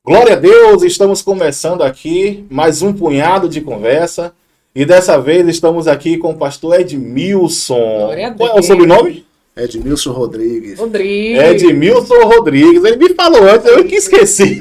Glória a Deus, estamos começando aqui mais um punhado de conversa e dessa vez estamos aqui com o pastor Edmilson. Glória a Deus. Qual é o sobrenome? Edmilson Rodrigues. Edmilson Rodrigues, ele me falou antes, eu que esqueci.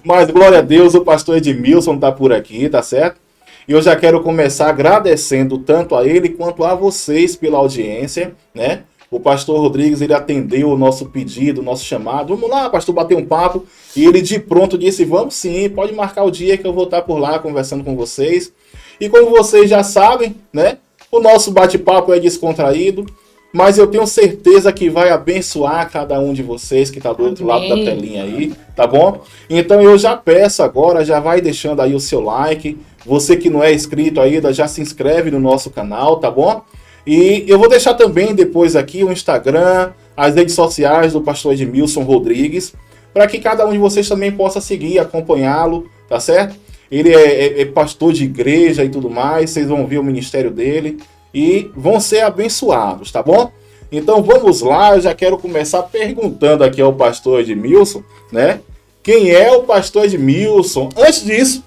Mas, glória a Deus, o pastor Edmilson está por aqui, tá certo? E eu já quero começar agradecendo tanto a ele quanto a vocês pela audiência, né? O pastor Rodrigues, ele atendeu o nosso pedido, o nosso chamado. Vamos lá, pastor, bater um papo. E ele de pronto disse, vamos sim, pode marcar o dia que eu vou estar por lá conversando com vocês. E como vocês já sabem, né? O nosso bate-papo é descontraído. Mas eu tenho certeza que vai abençoar cada um de vocês que está do outro lado da telinha aí, tá bom? Então eu já peço agora, já vai deixando aí o seu like. Você que não é inscrito ainda, já se inscreve no nosso canal, tá bom? E eu vou deixar também depois aqui o Instagram, as redes sociais do pastor Edmilson Rodrigues, para que cada um de vocês também possa seguir, acompanhá-lo, tá certo? Ele é pastor de igreja e tudo mais, vocês vão ver o ministério dele. E vão ser abençoados, tá bom? Então vamos lá, eu já quero começar perguntando aqui ao pastor Edmilson, né? Quem é o pastor Edmilson? Antes disso,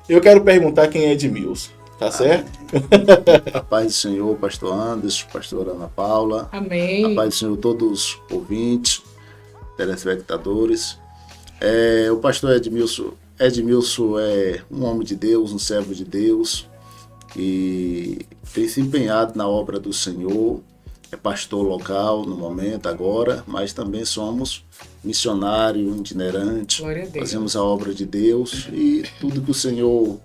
eu quero perguntar quem é Edmilson, tá certo? A paz do Senhor, pastor Anderson, pastora Ana Paula. Amém. A paz do Senhor, todos os ouvintes, telespectadores. O pastor Edmilson é um homem de Deus, um servo de Deus, e tem se empenhado na obra do Senhor, é pastor local no momento agora, mas também somos missionário itinerante, fazemos a obra de Deus e tudo que o Senhor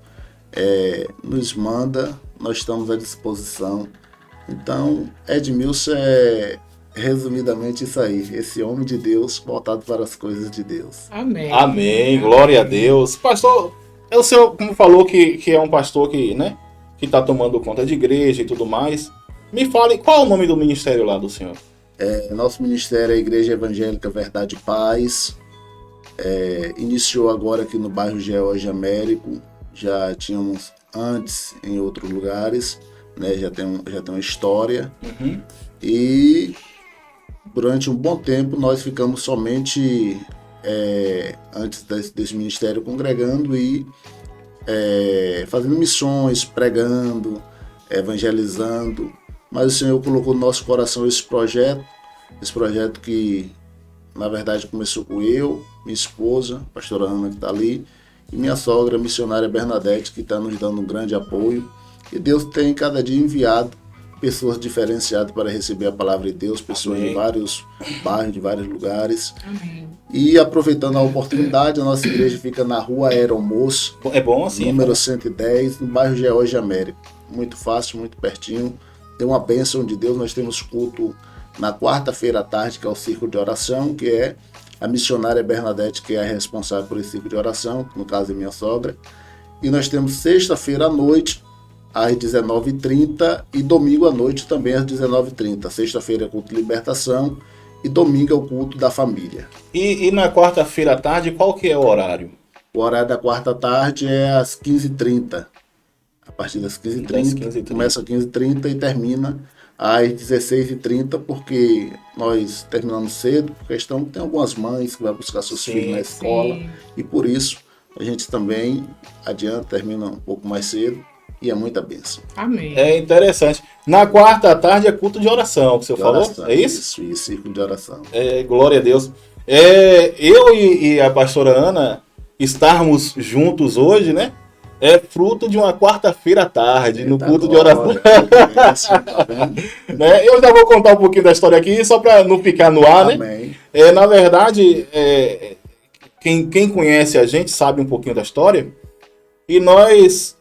nos manda, nós estamos à disposição. Então, Edmilson é resumidamente isso aí, esse homem de Deus voltado para as coisas de Deus. Amém. Amém, glória a Deus. Pastor, o senhor como falou que é um pastor que, né? Que está tomando conta de igreja e tudo mais. Me fale, qual é o nome do ministério lá do senhor? Nosso ministério é a Igreja Evangélica Verdade e Paz. Iniciou agora aqui no bairro George Américo. Já tínhamos antes em outros lugares, né? Já tem uma história. Uhum. E durante um bom tempo nós ficamos somente, antes desse ministério, congregando e fazendo missões, pregando, evangelizando, mas o Senhor colocou no nosso coração esse projeto que na verdade começou com eu, minha esposa, a pastora Ana que está ali, e minha sogra, a missionária Bernadette, que está nos dando um grande apoio, e Deus tem cada dia enviado pessoas diferenciadas para receber a palavra de Deus, pessoas Amém. De vários bairros, de vários lugares. Amém. E aproveitando a oportunidade, a nossa igreja fica na rua Aeromoço, é bom assim, número 110, no bairro George Américo. Muito fácil, muito pertinho. Tem uma bênção de Deus. Nós temos culto na quarta-feira à tarde, que é o círculo de oração, que é a missionária Bernadette, que é a responsável por esse círculo de oração, no caso é minha sogra. E nós temos sexta-feira à noite, às 19h30, e domingo à noite também às 19h30. Sexta-feira é culto de libertação e domingo é o culto da família. E na quarta-feira à tarde, qual que é o horário? O horário da quarta tarde é às 15h30. A partir das 15h30, começa às 15h30 e termina às 16h30, porque nós terminamos cedo, por questão que tem algumas mães que vão buscar seus filhos na escola, e por isso a gente também termina um pouco mais cedo. E é muita bênção. Amém. É interessante. Na quarta tarde é culto de oração, que você falou? Oração, é isso? Isso, círculo de oração. Glória a Deus. Eu e a pastora Ana estarmos juntos hoje, né? É fruto de uma quarta-feira à tarde, no culto de oração. Né? Eu já vou contar um pouquinho da história aqui, só para não ficar no ar, Amém. né? Na verdade, quem conhece a gente sabe um pouquinho da história. E nós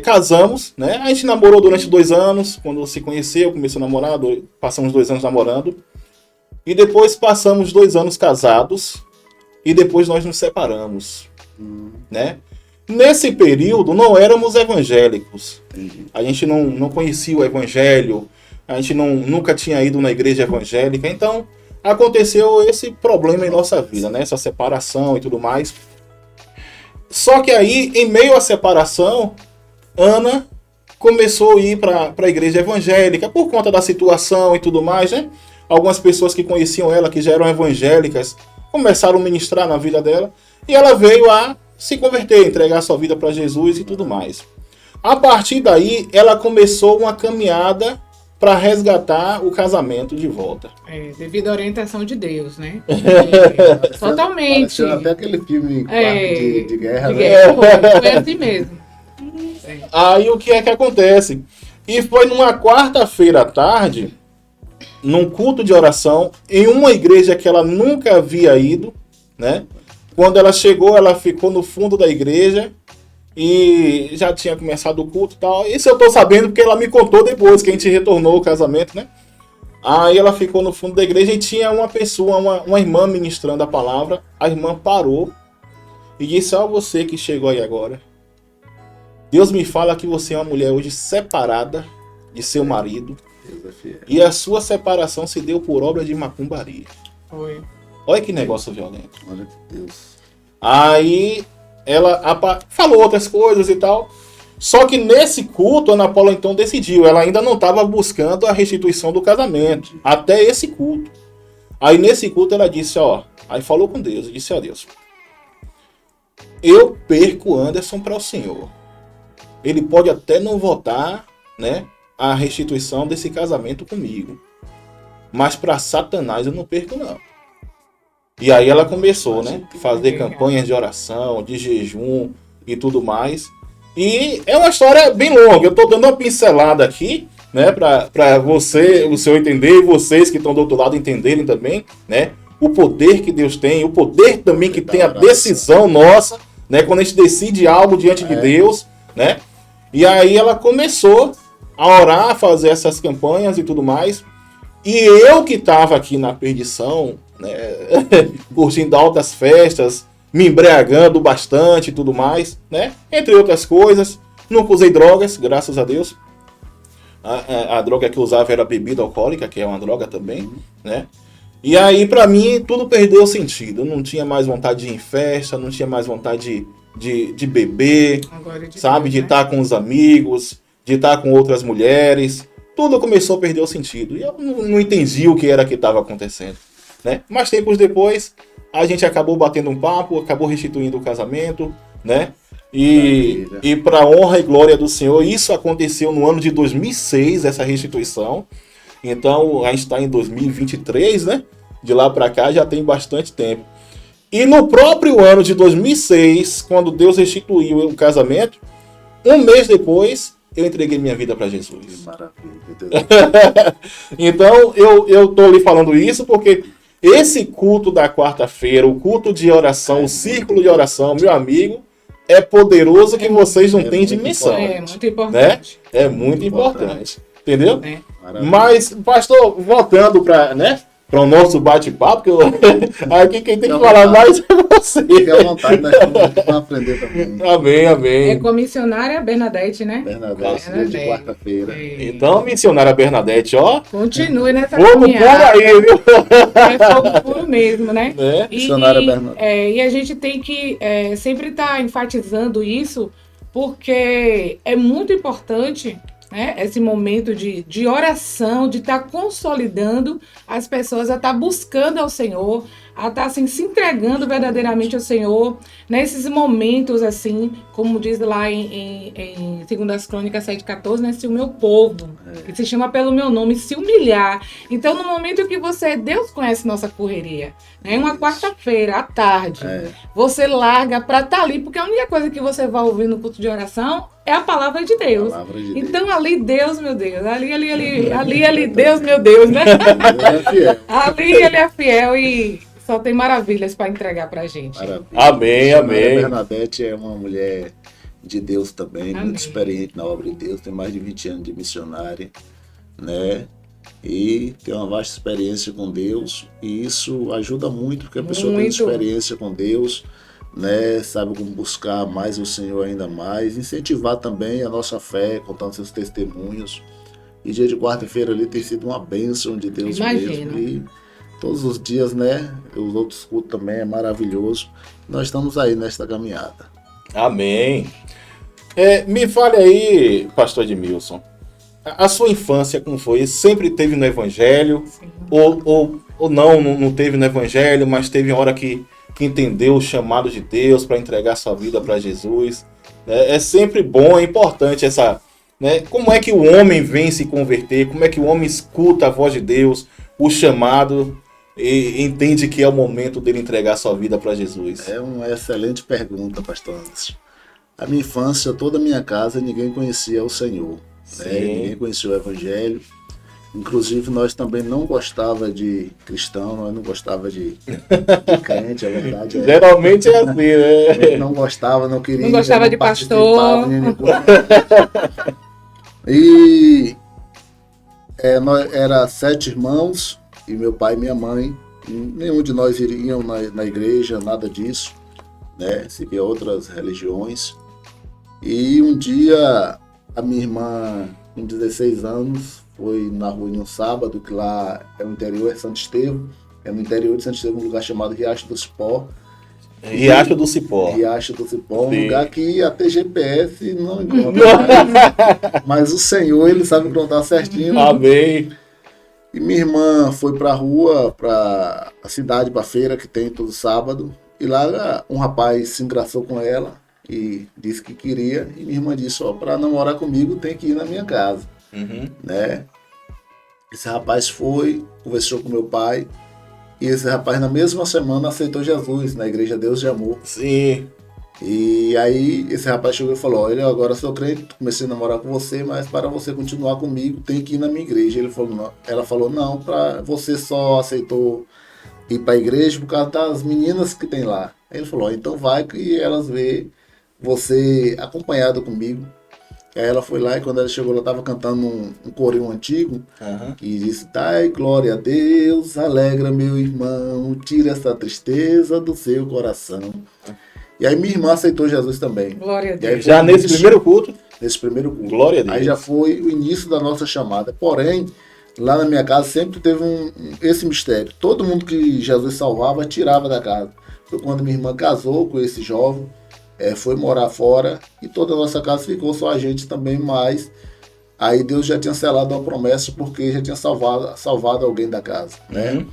casamos, né? A gente namorou durante 2 anos, quando se conheceu, começou a namorar, passamos 2 anos namorando. E depois passamos 2 anos casados, e depois nós nos separamos, né? Nesse período não éramos evangélicos, a gente não conhecia o evangelho, a gente nunca tinha ido na igreja evangélica, então aconteceu esse problema em nossa vida, né? Essa separação e tudo mais. Só que aí, em meio à separação, Ana começou a ir para a igreja evangélica por conta da situação e tudo mais, né? Algumas pessoas que conheciam ela, que já eram evangélicas, começaram a ministrar na vida dela. E ela veio a se converter, entregar sua vida para Jesus e tudo mais. A partir daí, ela começou uma caminhada para resgatar o casamento de volta. Devido à orientação de Deus, né? Totalmente. Pareceu até aquele filme de guerra, de né? guerra. Foi assim mesmo. Aí o que é que acontece? E foi numa quarta-feira à tarde, num culto de oração, em uma igreja que ela nunca havia ido, né? Quando ela chegou, ela ficou no fundo da igreja e já tinha começado o culto e tal. Isso eu tô sabendo porque ela me contou depois que a gente retornou o casamento, né? Aí ela ficou no fundo da igreja e tinha uma pessoa, uma irmã ministrando a palavra. A irmã parou e disse: ó, você que chegou aí agora, Deus me fala que você é uma mulher hoje separada de seu marido. E a sua separação se deu por obra de macumbaria. Foi. Olha que negócio violento. Olha que Deus. Aí ela falou outras coisas e tal. Só que nesse culto, Ana Paula então decidiu. Ela ainda não estava buscando a restituição do casamento. Até esse culto. Aí nesse culto ela disse, ó. Aí falou com Deus e disse a Deus: eu perco Anderson para o Senhor. Ele pode até não votar, né, a restituição desse casamento comigo. Mas para Satanás eu não perco, não. E aí ela começou, né, a fazer campanhas de oração, de jejum e tudo mais. E é uma história bem longa. Eu estou dando uma pincelada aqui, né, para você, o senhor entender, e vocês que estão do outro lado entenderem também, né, o poder que Deus tem, o poder também que tem a decisão nossa, né, quando a gente decide algo diante de Deus, né. E aí ela começou a orar, a fazer essas campanhas e tudo mais. E eu que estava aqui na perdição, né, curtindo altas festas, me embriagando bastante e tudo mais, né, entre outras coisas. Nunca usei drogas, graças a Deus. A droga que eu usava era bebida alcoólica, que é uma droga também, né. E aí, pra mim, tudo perdeu sentido. Eu não tinha mais vontade de ir em festa, não tinha mais vontade de beber, sabe? De estar com os amigos, de estar com outras mulheres. Tudo começou a perder o sentido. E eu não entendi o que era que estava acontecendo, né? Mas tempos depois, a gente acabou batendo um papo, acabou restituindo o casamento, né? E para honra e glória do Senhor, isso aconteceu no ano de 2006, essa restituição. Então, a gente está em 2023, né? De lá para cá já tem bastante tempo. E no próprio ano de 2006, quando Deus restituiu o casamento, um mês depois, eu entreguei minha vida para Jesus. Que maravilha. Então, eu tô lhe falando isso porque esse culto da quarta-feira, o culto de oração, o círculo de oração, meu amigo, é poderoso que vocês não têm dimensão. É muito importante. Né? É muito importante. Entendeu? É. Mas, pastor, voltando para, né, para o nosso bate-papo, que aqui quem tem que falar mais é você. Fique à vontade, nós vamos aprender também. Amém, amém. É com a missionária Bernadette, né? Bernadette, de quarta-feira. Então, missionária Bernadette, ó. Continue nessa Fogo por aí, viu? É fogo puro mesmo, né? Né? Missionária Bernadette. E a gente tem que sempre estar enfatizando isso, porque é muito importante, né, esse momento de oração, de estar consolidando as pessoas a estar buscando ao Senhor, a estar assim, se entregando verdadeiramente ao Senhor, nesses momentos assim, como diz lá em 2 Crônicas 7,14, né, se o meu povo, que se chama pelo meu nome, se humilhar. Então, no momento que Deus conhece nossa correria, né, uma quarta-feira à tarde, você larga para estar ali, porque a única coisa que você vai ouvir no culto de oração é a palavra de Deus. Então, ali, Deus, meu Deus. Ali, Deus, meu Deus, né? Ali ele é fiel e só tem maravilhas para entregar pra gente. Maravilha. Amém, amém. A Bernadette é uma mulher de Deus também, Amém. muito experiente na obra de Deus, tem mais de 20 anos de missionária, né? E tem uma vasta experiência com Deus, e isso ajuda muito, porque a pessoa tem experiência com Deus, né, sabe como buscar mais o Senhor ainda mais, incentivar também a nossa fé, contando seus testemunhos. E dia de quarta-feira ali tem sido uma bênção de Deus mesmo. E todos os dias, né? Os outros cultos também é maravilhoso. Nós estamos aí nesta caminhada. Amém. Me fale aí, pastor Edmilson, a sua infância como foi? Sempre teve no Evangelho? Sim. Ou não teve no Evangelho, mas teve uma hora que entendeu o chamado de Deus para entregar sua vida para Jesus? É sempre bom, é importante essa... Né? Como é que o homem vem se converter? Como é que o homem escuta a voz de Deus, o chamado, e entende que é o momento dele entregar sua vida para Jesus? É uma excelente pergunta, pastor Anderson. A minha infância, toda a minha casa, ninguém conhecia o Senhor. Né? Ninguém conhecia o Evangelho. Inclusive, nós também não gostava de cristão, nós não gostava de crente, é verdade. Geralmente é assim, né? A gente não gostava, não queria. Não gostava de pastor. E nós era 7 irmãos, e meu pai e minha mãe. Nenhum de nós iriam na igreja, nada disso, né? Seguia outras religiões. E um dia, a minha irmã, com 16 anos, foi na rua em um sábado, que lá é no interior, é Santo Estevão. É no interior de Santo Estevão, um lugar chamado Riacho do Cipó. Riacho do Cipó. Riacho do Cipó, um Sim. lugar que até GPS não encontra. Mas o Senhor, ele sabe encontrar certinho. Amém. E minha irmã foi pra rua, pra a cidade, pra feira que tem todo sábado. E lá um rapaz se engraçou com ela e disse que queria. E minha irmã disse, pra namorar comigo tem que ir na minha casa. Uhum. Né? Esse rapaz foi, conversou com meu pai. E esse rapaz na mesma semana aceitou Jesus na Igreja Deus de Amor. Sim. E aí esse rapaz chegou e falou, olha, agora sou crente, comecei a namorar com você, mas para você continuar comigo tem que ir na minha igreja. Ela falou, não, você só aceitou ir para a igreja por causa das meninas que tem lá. Aí ele falou, então vai que elas vê você acompanhado comigo. Aí ela foi lá e quando ela chegou, ela estava cantando um corinho antigo, que disse, dai glória a Deus, alegra meu irmão, tira essa tristeza do seu coração. E aí minha irmã aceitou Jesus também. Glória a E aí Deus. Já nesse primeiro culto? Nesse primeiro culto. Glória a Deus. Aí já foi o início da nossa chamada. Porém, lá na minha casa sempre teve esse mistério. Todo mundo que Jesus salvava, tirava da casa. Foi quando minha irmã casou com esse jovem, foi morar fora e toda a nossa casa ficou só a gente também, mas aí Deus já tinha selado uma promessa porque já tinha salvado alguém da casa, né? Uhum.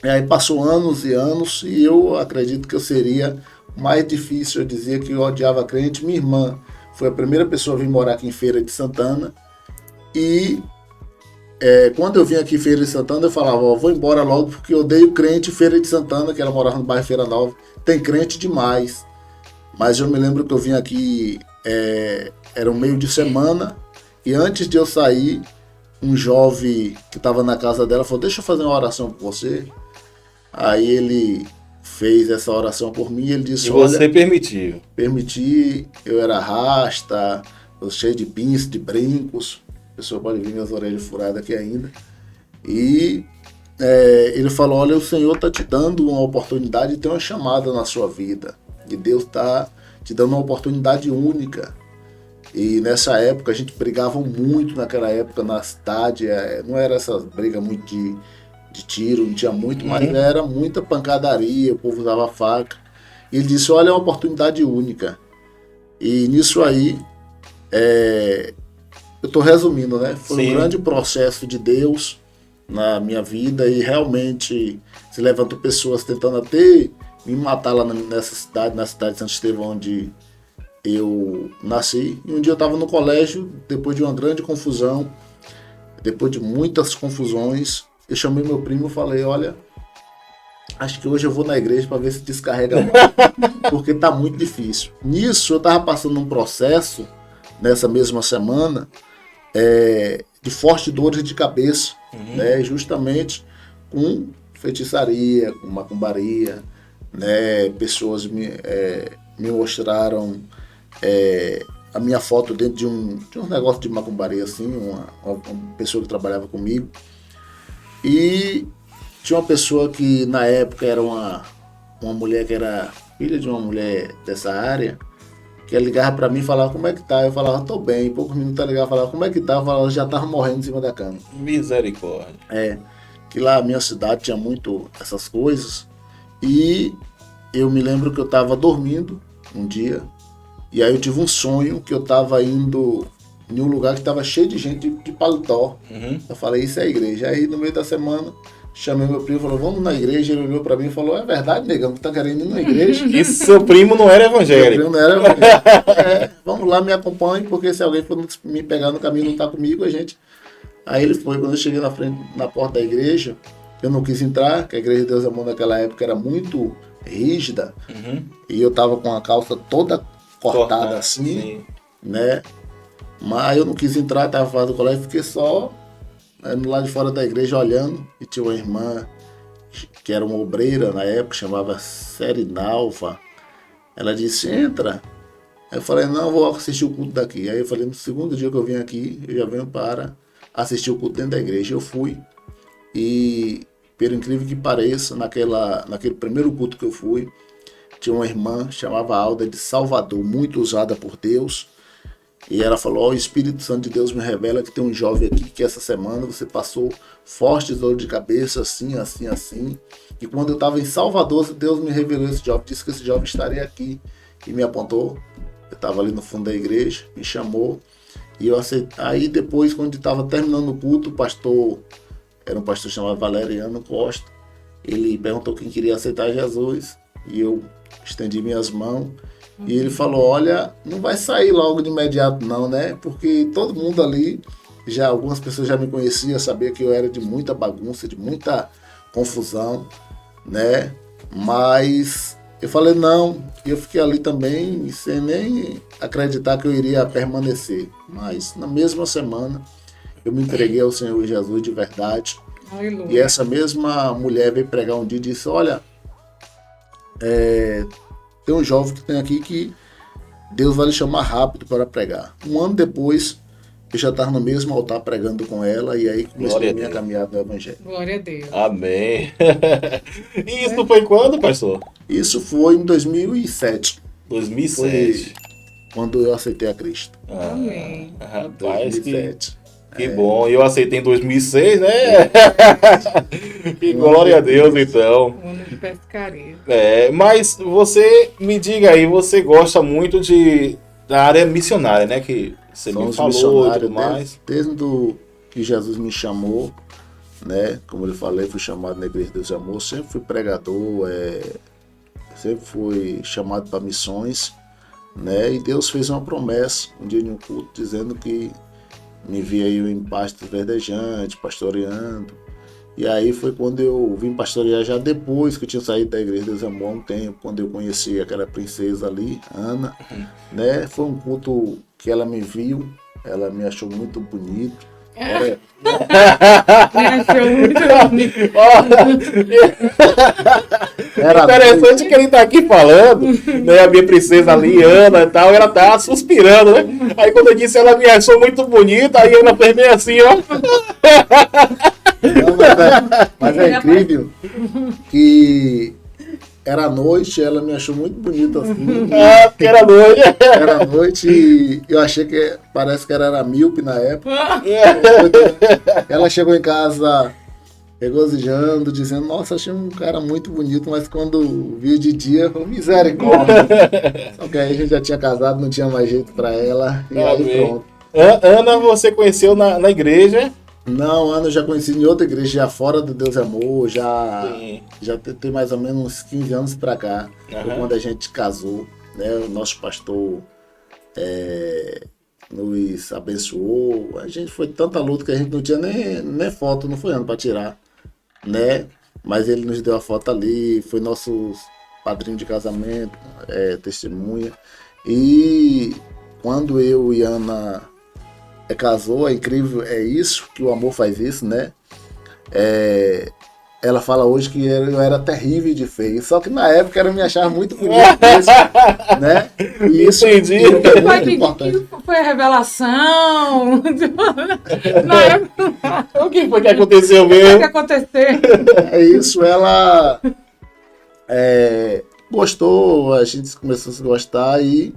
E aí passou anos e anos e eu acredito que eu seria mais difícil. Eu dizia que eu odiava crente. Minha irmã foi a primeira pessoa a vir morar aqui em Feira de Santana e quando eu vim aqui em Feira de Santana eu falava, vou embora logo porque eu odeio crente. Feira de Santana, que ela morava no bairro Feira Nova, tem crente demais. Mas eu me lembro que eu vim aqui, era um meio de semana, e antes de eu sair, um jovem que estava na casa dela falou, deixa eu fazer uma oração por você. Aí ele fez essa oração por mim e ele disse, E você permitiu. Permiti, eu era rasta, eu cheio de pinças, de brincos, a pessoa pode ver minhas orelhas furadas aqui ainda. E ele falou, olha, o Senhor está te dando uma oportunidade de ter uma chamada na sua vida. E Deus está te dando uma oportunidade única. E nessa época, a gente brigava muito naquela época na cidade. Não era essas brigas muito de tiro, não tinha muito, mas era muita pancadaria, o povo usava faca. E ele disse, olha, é uma oportunidade única. E nisso aí, eu estou resumindo, né? Foi Sim. um grande processo de Deus na minha vida e realmente se levantou pessoas tentando até me matar lá nessa cidade, na cidade de Santo Estevão, onde eu nasci. E um dia eu estava no colégio, depois de uma grande confusão, depois de muitas confusões, eu chamei meu primo e falei, olha, acho que hoje eu vou na igreja para ver se descarrega a mão, porque tá muito difícil. Nisso eu estava passando um processo, nessa mesma semana, de fortes dores de cabeça, né, justamente com feitiçaria, com macumbaria, né, pessoas me mostraram a minha foto dentro de um negócio de macumbaria, assim, uma pessoa que trabalhava comigo. E tinha uma pessoa que na época era uma mulher que era filha de uma mulher dessa área, que ela ligava pra mim e falava, como é que tá? Eu falava, tô bem. Em poucos minutos ela ligava e falava, como é que tá? Eu falava, já tava morrendo em cima da cama. Misericórdia. que lá a minha cidade tinha muito essas coisas. E eu me lembro que eu estava dormindo um dia, e aí eu tive um sonho que eu estava indo em um lugar que estava cheio de gente de paletó. Eu falei, isso é a igreja. Aí no meio da semana, chamei meu primo e falou, vamos na igreja. Ele olhou para mim e falou, é verdade, negão, que tá querendo ir na igreja? E seu primo não era Meu evangélico. primo não era evangélico. Vamos lá, me acompanhe, porque se alguém for me pegar no caminho e não tá comigo, a gente... Aí ele foi, quando eu cheguei na porta da igreja, eu não quis entrar, que a Igreja de Deus Amor naquela época era muito rígida, e eu tava com a calça toda cortada assim, né? Mas eu não quis entrar, tava fazendo colégio, fiquei só no lado de fora da igreja olhando, e tinha uma irmã que era uma obreira na época, chamava Serinalva. Ela disse, entra. Aí eu falei, não, eu vou assistir o culto daqui. Aí eu falei, no segundo dia que eu vim aqui, eu já venho para assistir o culto dentro da igreja. Eu fui, e pelo incrível que pareça, naquele primeiro culto que eu fui, tinha uma irmã, chamava Alda, de Salvador, muito usada por Deus. E ela falou, o Espírito Santo de Deus me revela que tem um jovem aqui que essa semana você passou fortes dor de cabeça, assim, assim, assim. E quando eu estava em Salvador, Deus me revelou esse jovem, disse que esse jovem estaria aqui. E me apontou, eu estava ali no fundo da igreja, me chamou. E eu aceitei. Aí depois, quando estava terminando o culto, o pastor, era um pastor chamado Valeriano Costa, ele perguntou quem queria aceitar Jesus. E eu estendi minhas mãos. E ele falou, olha, não vai sair logo de imediato não, né? Porque todo mundo ali, algumas pessoas já me conheciam, sabia que eu era de muita bagunça, de muita confusão, né? Mas eu falei não, e eu fiquei ali também sem nem acreditar que eu iria permanecer. Mas na mesma semana eu me entreguei ao Senhor Jesus de verdade. Aleluia. E essa mesma mulher veio pregar um dia e disse, olha, tem um jovem que tem aqui que Deus vai lhe chamar rápido para pregar. Um ano depois, eu já estava no mesmo altar pregando com ela, e aí começou a minha caminhada no Evangelho. Glória a Deus. Amém. E isso foi quando, pastor? Isso foi em 2007. 2007. Foi quando eu aceitei a Cristo. Amém. Rapaz, 2007. que bom. E eu aceitei em 2006, né? Que glória a Deus, então. Ano de pescaria. Mas você me diga aí, você gosta muito da área missionária, né? Que você me falou e tudo mais. Desde que Jesus me chamou, né? Como eu falei, fui chamado na Igreja de Deus e Amor, sempre fui pregador, sempre fui chamado para missões, né? E Deus fez uma promessa um dia em um culto, dizendo que me via eu em pastos verdejantes, pastoreando. E aí foi quando eu vim pastorear já depois que eu tinha saído da Igreja de Deus e Amor há um tempo, quando eu conheci aquela princesa ali, Ana, né? Foi um culto que ela me viu, ela me achou muito bonito. Me achou muito bonito. Interessante que ele tá aqui falando, né? A minha princesa ali, Ana e tal, ela tá suspirando, né? Aí quando eu disse ela me achou muito bonita, aí Ana fez meio assim, ó. Não, mas é incrível que era noite, ela me achou muito bonita assim. Porque era noite. Era noite e eu achei que parece que ela era míope na época. Ela chegou em casa regozijando, dizendo, nossa, achei um cara muito bonito, mas quando viu de dia, foi misericórdia. Só que aí a gente já tinha casado, não tinha mais jeito pra ela, e aí pronto. Ana, você conheceu na igreja? Não, Ana, eu já conheci em outra igreja, já fora do Deus e Amor, já tem mais ou menos uns 15 anos pra cá, foi quando a gente casou, né? O nosso pastor nos abençoou, a gente foi tanta luta que a gente não tinha nem foto, não foi ano pra tirar, né? Mas ele nos deu a foto ali, foi nosso padrinho de casamento, testemunha, e quando eu e Ana casou, é incrível, é isso, que o amor faz isso, né? Ela fala hoje que eu era terrível de feio, só que na época ela me achava muito bonito mesmo, né? E isso Entendi. é muito importante. Que foi a revelação. Na época, O que foi que aconteceu o que mesmo? aconteceu? É isso, ela gostou, a gente começou a se gostar e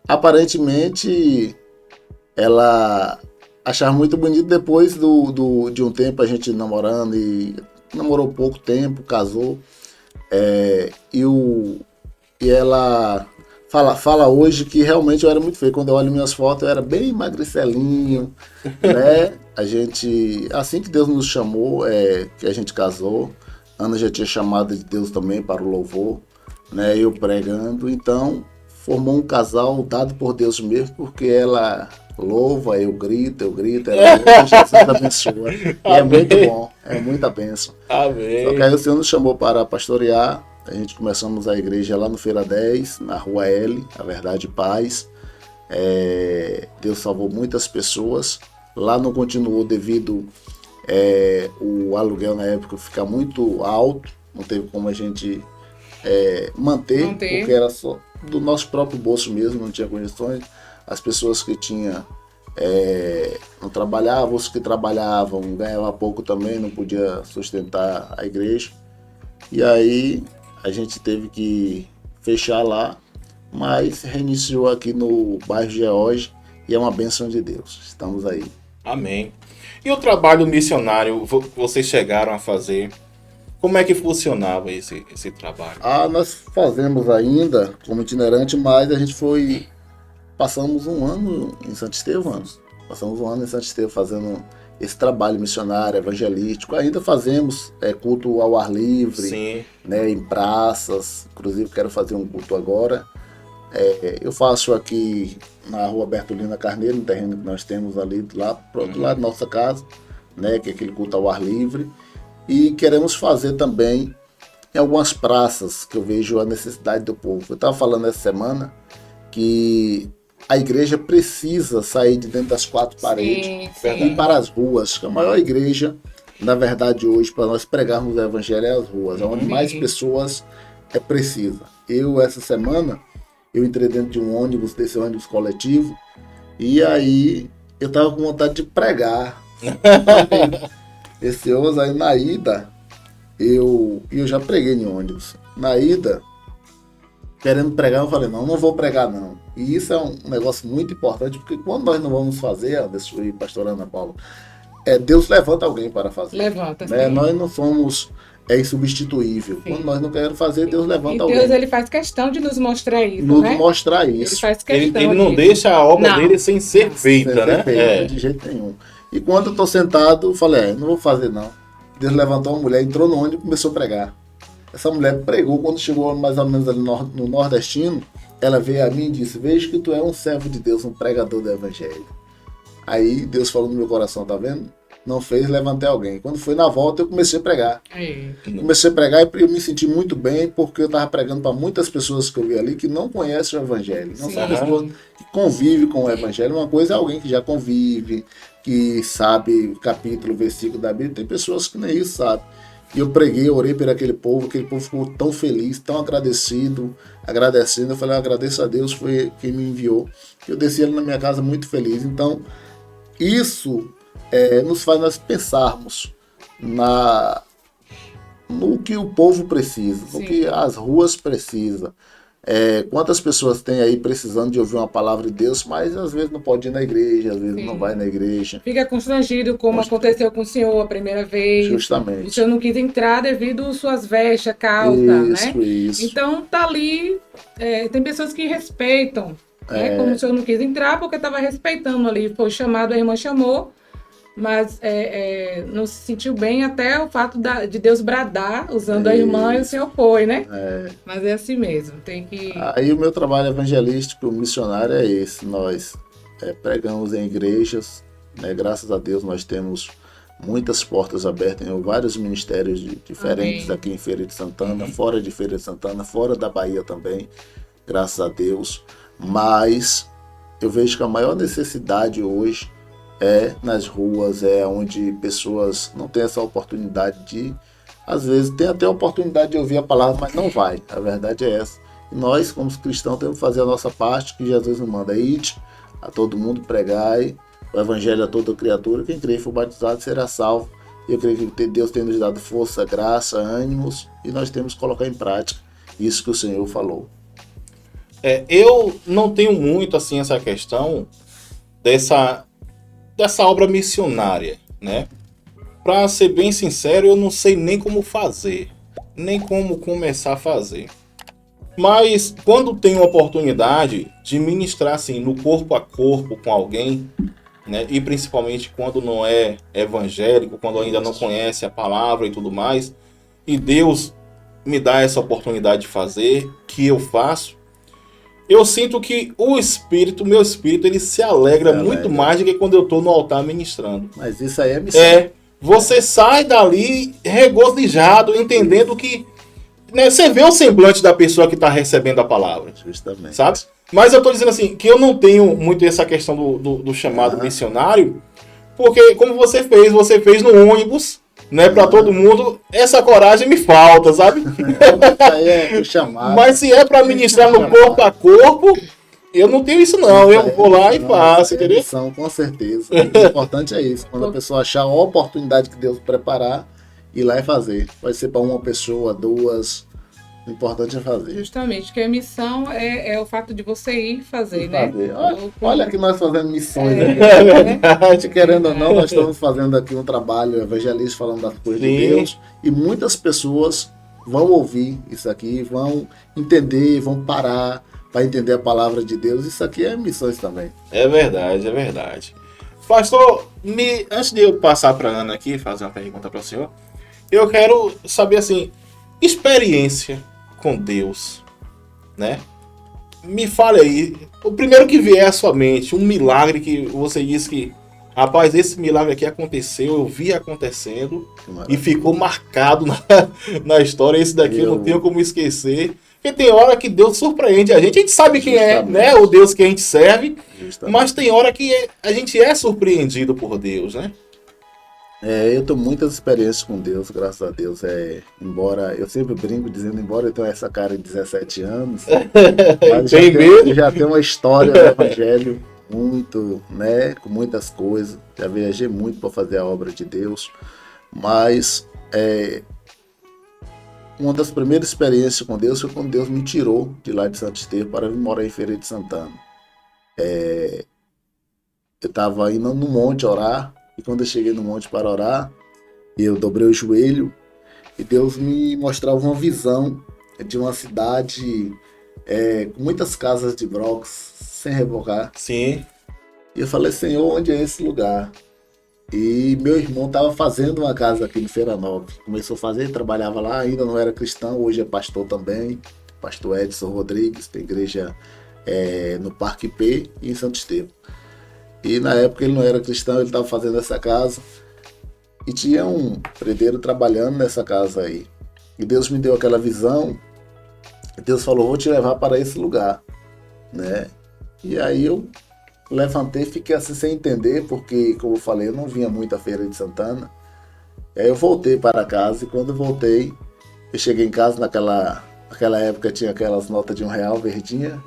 aparentemente ela achava muito bonito depois de um tempo a gente namorando e namorou pouco tempo, casou, e ela fala hoje que realmente eu era muito feio. Quando eu olho minhas fotos, eu era bem magricelinho, né? Assim que Deus nos chamou, que a gente casou, Ana já tinha chamado de Deus também para o louvor, né? Eu pregando, então formou um casal dado por Deus mesmo, porque ela louva, eu grito, ela louva, Jesus abençoa. E é muito bom, é muita bênção. Amém. Só que aí o Senhor nos chamou para pastorear, a gente começamos a igreja lá no Feira 10, na Rua L, a Verdade e Paz. Deus salvou muitas pessoas. Lá não continuou devido o aluguel na época ficar muito alto, não teve como a gente manter, porque era só do nosso próprio bolso mesmo, não tinha condições. As pessoas que tinham não trabalhavam, os que trabalhavam ganhavam pouco também, não podia sustentar a igreja. E aí a gente teve que fechar lá, mas reiniciou aqui no bairro George e é uma bênção de Deus. Estamos aí. Amém. E o trabalho missionário que vocês chegaram a fazer, como é que funcionava esse trabalho? Nós fazemos ainda como itinerante, mas a gente passamos um ano em Santo Estevão. Fazendo esse trabalho missionário, evangelístico. Ainda fazemos culto ao ar livre, Sim. Né, em praças. Inclusive quero fazer um culto agora. Eu faço aqui na Rua Bertolina Carneiro, no terreno que nós temos ali, lá pro outro lado da nossa casa, né, que é aquele culto ao ar livre. E queremos fazer também em algumas praças que eu vejo a necessidade do povo. Eu estava falando essa semana que a igreja precisa sair de dentro das quatro paredes e ir para as ruas. A maior igreja, na verdade, hoje, para nós pregarmos o evangelho é as ruas, onde mais pessoas precisam. Essa semana, eu entrei dentro de um ônibus, desse ônibus coletivo, e aí eu estava com vontade de pregar. Esse ônibus aí, na ida, eu já preguei em ônibus. Na ida, querendo pregar, eu falei, não vou pregar não. E isso é um negócio muito importante, porque quando nós não vamos fazer, Anderson e pastora Ana Paula, Deus levanta alguém para fazer. Levanta, né? Nós não somos insubstituível. Sim. Quando nós não queremos fazer, Deus levanta alguém. E Deus, ele faz questão de nos mostrar isso, mostrar isso. Ele faz questão ele não deixa a obra dele sem ser feita, né? De jeito nenhum. E quando eu estou sentado, eu falei, não vou fazer não. Deus levantou uma mulher, entrou no ônibus e começou a pregar. Essa mulher pregou, quando chegou mais ou menos ali no nordestino, ela veio a mim e disse, vejo que tu é um servo de Deus, um pregador do evangelho. Aí Deus falou no meu coração, tá vendo? Não fez, levantei alguém. Quando foi na volta, eu comecei a pregar. Comecei a pregar e eu me senti muito bem, porque eu estava pregando para muitas pessoas que eu vi ali que não conhecem o evangelho. Não são pessoas que convivem com o evangelho. Uma coisa é alguém que já convive, que sabe o capítulo, o versículo da Bíblia. Tem pessoas que nem isso sabem. E eu preguei, orei por aquele povo ficou tão feliz, tão agradecendo. Eu falei, eu agradeço a Deus, foi quem me enviou. Eu desci ali na minha casa muito feliz. Então, isso nos faz nós pensarmos no que o povo precisa, no que as ruas precisam. Quantas pessoas tem aí precisando de ouvir uma palavra de Deus, mas às vezes não pode ir na igreja, às vezes não vai na igreja. Fica constrangido, como aconteceu com o senhor a primeira vez. Justamente. O senhor não quis entrar devido às suas vestes, calça, né? Isso. Então tá ali, tem pessoas que respeitam, né? Como o senhor não quis entrar porque estava respeitando ali, foi chamado, a irmã chamou, mas não se sentiu bem até o fato de Deus bradar, usando a irmã, e o senhor foi, né? Mas é assim mesmo, tem que... Aí o meu trabalho evangelístico, missionário é esse, nós pregamos em igrejas, né? Graças a Deus nós temos muitas portas abertas em vários ministérios diferentes. Amém. Aqui em Feira de Santana, fora de Feira de Santana, fora da Bahia também, graças a Deus, mas eu vejo que a maior necessidade hoje nas ruas, onde pessoas não têm essa oportunidade de, às vezes tem até a oportunidade de ouvir a palavra, mas não vai, a verdade é essa. E nós, como cristãos, temos que fazer a nossa parte, que Jesus nos manda, ide a todo mundo, pregai o evangelho a toda criatura, quem crer e for batizado será salvo. E eu creio que Deus tem nos dado força, graça, ânimos, e nós temos que colocar em prática isso que o Senhor falou. Eu não tenho muito assim essa questão dessa obra missionária, né? pra ser bem sincero, eu não sei nem como fazer, nem como começar a fazer. Mas quando tenho a oportunidade de ministrar assim no corpo a corpo com alguém, né, e principalmente quando não é evangélico, quando ainda não conhece a palavra e tudo mais, e Deus me dá essa oportunidade de fazer, que eu faço, eu sinto que o meu espírito, ele se alegra muito mais do que quando eu estou no altar ministrando. Mas isso aí é missão. Você sai dali regozijado, entendendo que, né, você vê o semblante da pessoa que está recebendo a palavra. Justamente. Sabe? Mas eu estou dizendo assim, que eu não tenho muito essa questão do chamado missionário, porque como você fez no ônibus, né, para todo mundo, essa coragem me falta, sabe? Isso aí é chamado. Mas se é para ministrar no corpo a corpo, eu não tenho isso não, eu vou lá e faço, entendeu? Missão, com certeza. O importante é isso, quando a pessoa achar a oportunidade que Deus preparar, ir lá e fazer. Pode ser para uma pessoa, duas, o importante é fazer. Justamente, que a missão é o fato de você ir fazer, né? Olha que nós fazendo missões aqui. É verdade. Querendo ou não, nós estamos fazendo aqui um trabalho evangelista falando das coisas de Deus. E muitas pessoas vão ouvir isso aqui, vão entender, vão parar para entender a palavra de Deus. Isso aqui é missões também. É verdade, é verdade. Pastor, antes de eu passar para a Ana aqui, fazer uma pergunta para o senhor, eu quero saber assim, experiência com Deus, né? Me fale aí, o primeiro que vier à sua mente, um milagre que você disse que, rapaz, esse milagre aqui aconteceu, eu vi acontecendo e ficou marcado na história, esse daqui eu não tenho como esquecer. Porque tem hora que Deus surpreende a gente sabe quem é, né, o Deus que a gente serve, mas tem hora que a gente é surpreendido por Deus, né? Eu tenho muitas experiências com Deus, graças a Deus. Embora, eu sempre brinco dizendo, embora eu tenha essa cara de 17 anos, mas já tenho uma história do Evangelho muito, né, com muitas coisas. Já viajei muito para fazer a obra de Deus, mas uma das primeiras experiências com Deus foi quando Deus me tirou de lá de Santo Estevão para vir morar em Feira de Santana. Eu estava indo no monte orar, e quando eu cheguei no monte para orar, eu dobrei o joelho e Deus me mostrava uma visão de uma cidade com muitas casas de blocos, sem rebocar. Sim. E eu falei, Senhor, onde é esse lugar? E meu irmão estava fazendo uma casa aqui em Feira Nova. Começou a fazer, trabalhava lá, ainda não era cristão, hoje é pastor também. Pastor Edson Rodrigues, tem igreja no Parque P e em Santo Estevão. E na época ele não era cristão, ele estava fazendo essa casa. E tinha um predeiro trabalhando nessa casa aí. E Deus me deu aquela visão. Deus falou, vou te levar para esse lugar, né? E aí eu levantei, fiquei assim sem entender, porque, como eu falei, eu não vinha muito à Feira de Santana. E aí eu voltei para casa, e quando eu voltei, eu cheguei em casa naquela época tinha aquelas notas de R$1 verdinha,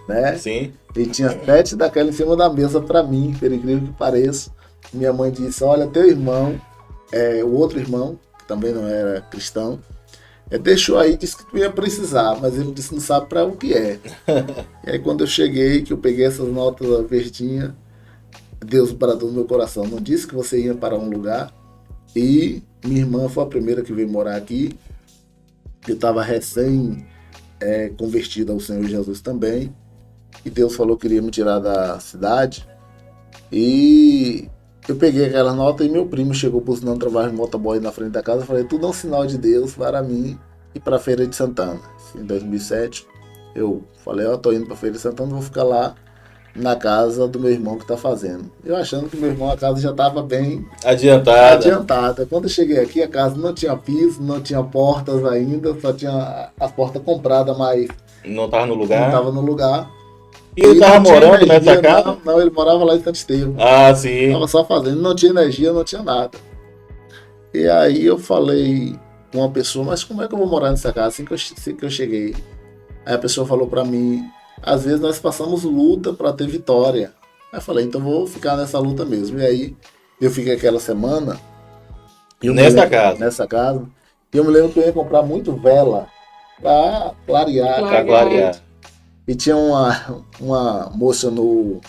né? Sim. E tinha 7 daquela em cima da mesa para mim, por incrível que pareça. Minha mãe disse, olha, teu irmão, o outro irmão, que também não era cristão, deixou aí, disse que tu ia precisar, mas ele disse, não sabe para o que é. E aí quando eu cheguei, que eu peguei essas notas verdinhas, Deus bradou no meu coração, não disse que você ia para um lugar. E minha irmã foi a primeira que veio morar aqui. Eu estava recém convertido ao Senhor Jesus também. E Deus falou que iria me tirar da cidade. E eu peguei aquela nota e meu primo chegou buzinando trabalho de motoboy na frente da casa. Eu falei, tudo é um sinal de Deus para mim e para a Feira de Santana. Em 2007, eu falei, tô indo para a Feira de Santana, vou ficar lá na casa do meu irmão que está fazendo. Eu achando que meu irmão, a casa já estava bem adiantada. Quando eu cheguei aqui, a casa não tinha piso, não tinha portas ainda, só tinha as portas compradas, mas não estava no lugar. Não estava no lugar. E ele estava morando nessa casa? Não, ele morava lá em Santo Estevão. Ah, sim. Estava só fazendo, não tinha energia, não tinha nada. E aí eu falei com uma pessoa, mas como é que eu vou morar nessa casa assim que eu cheguei? Aí a pessoa falou para mim, às vezes nós passamos luta para ter vitória. Aí eu falei, então vou ficar nessa luta mesmo. E aí eu fiquei aquela semana. Nessa casa. E eu me lembro que eu ia comprar muito vela para clarear. Para clarear. E tinha uma moça no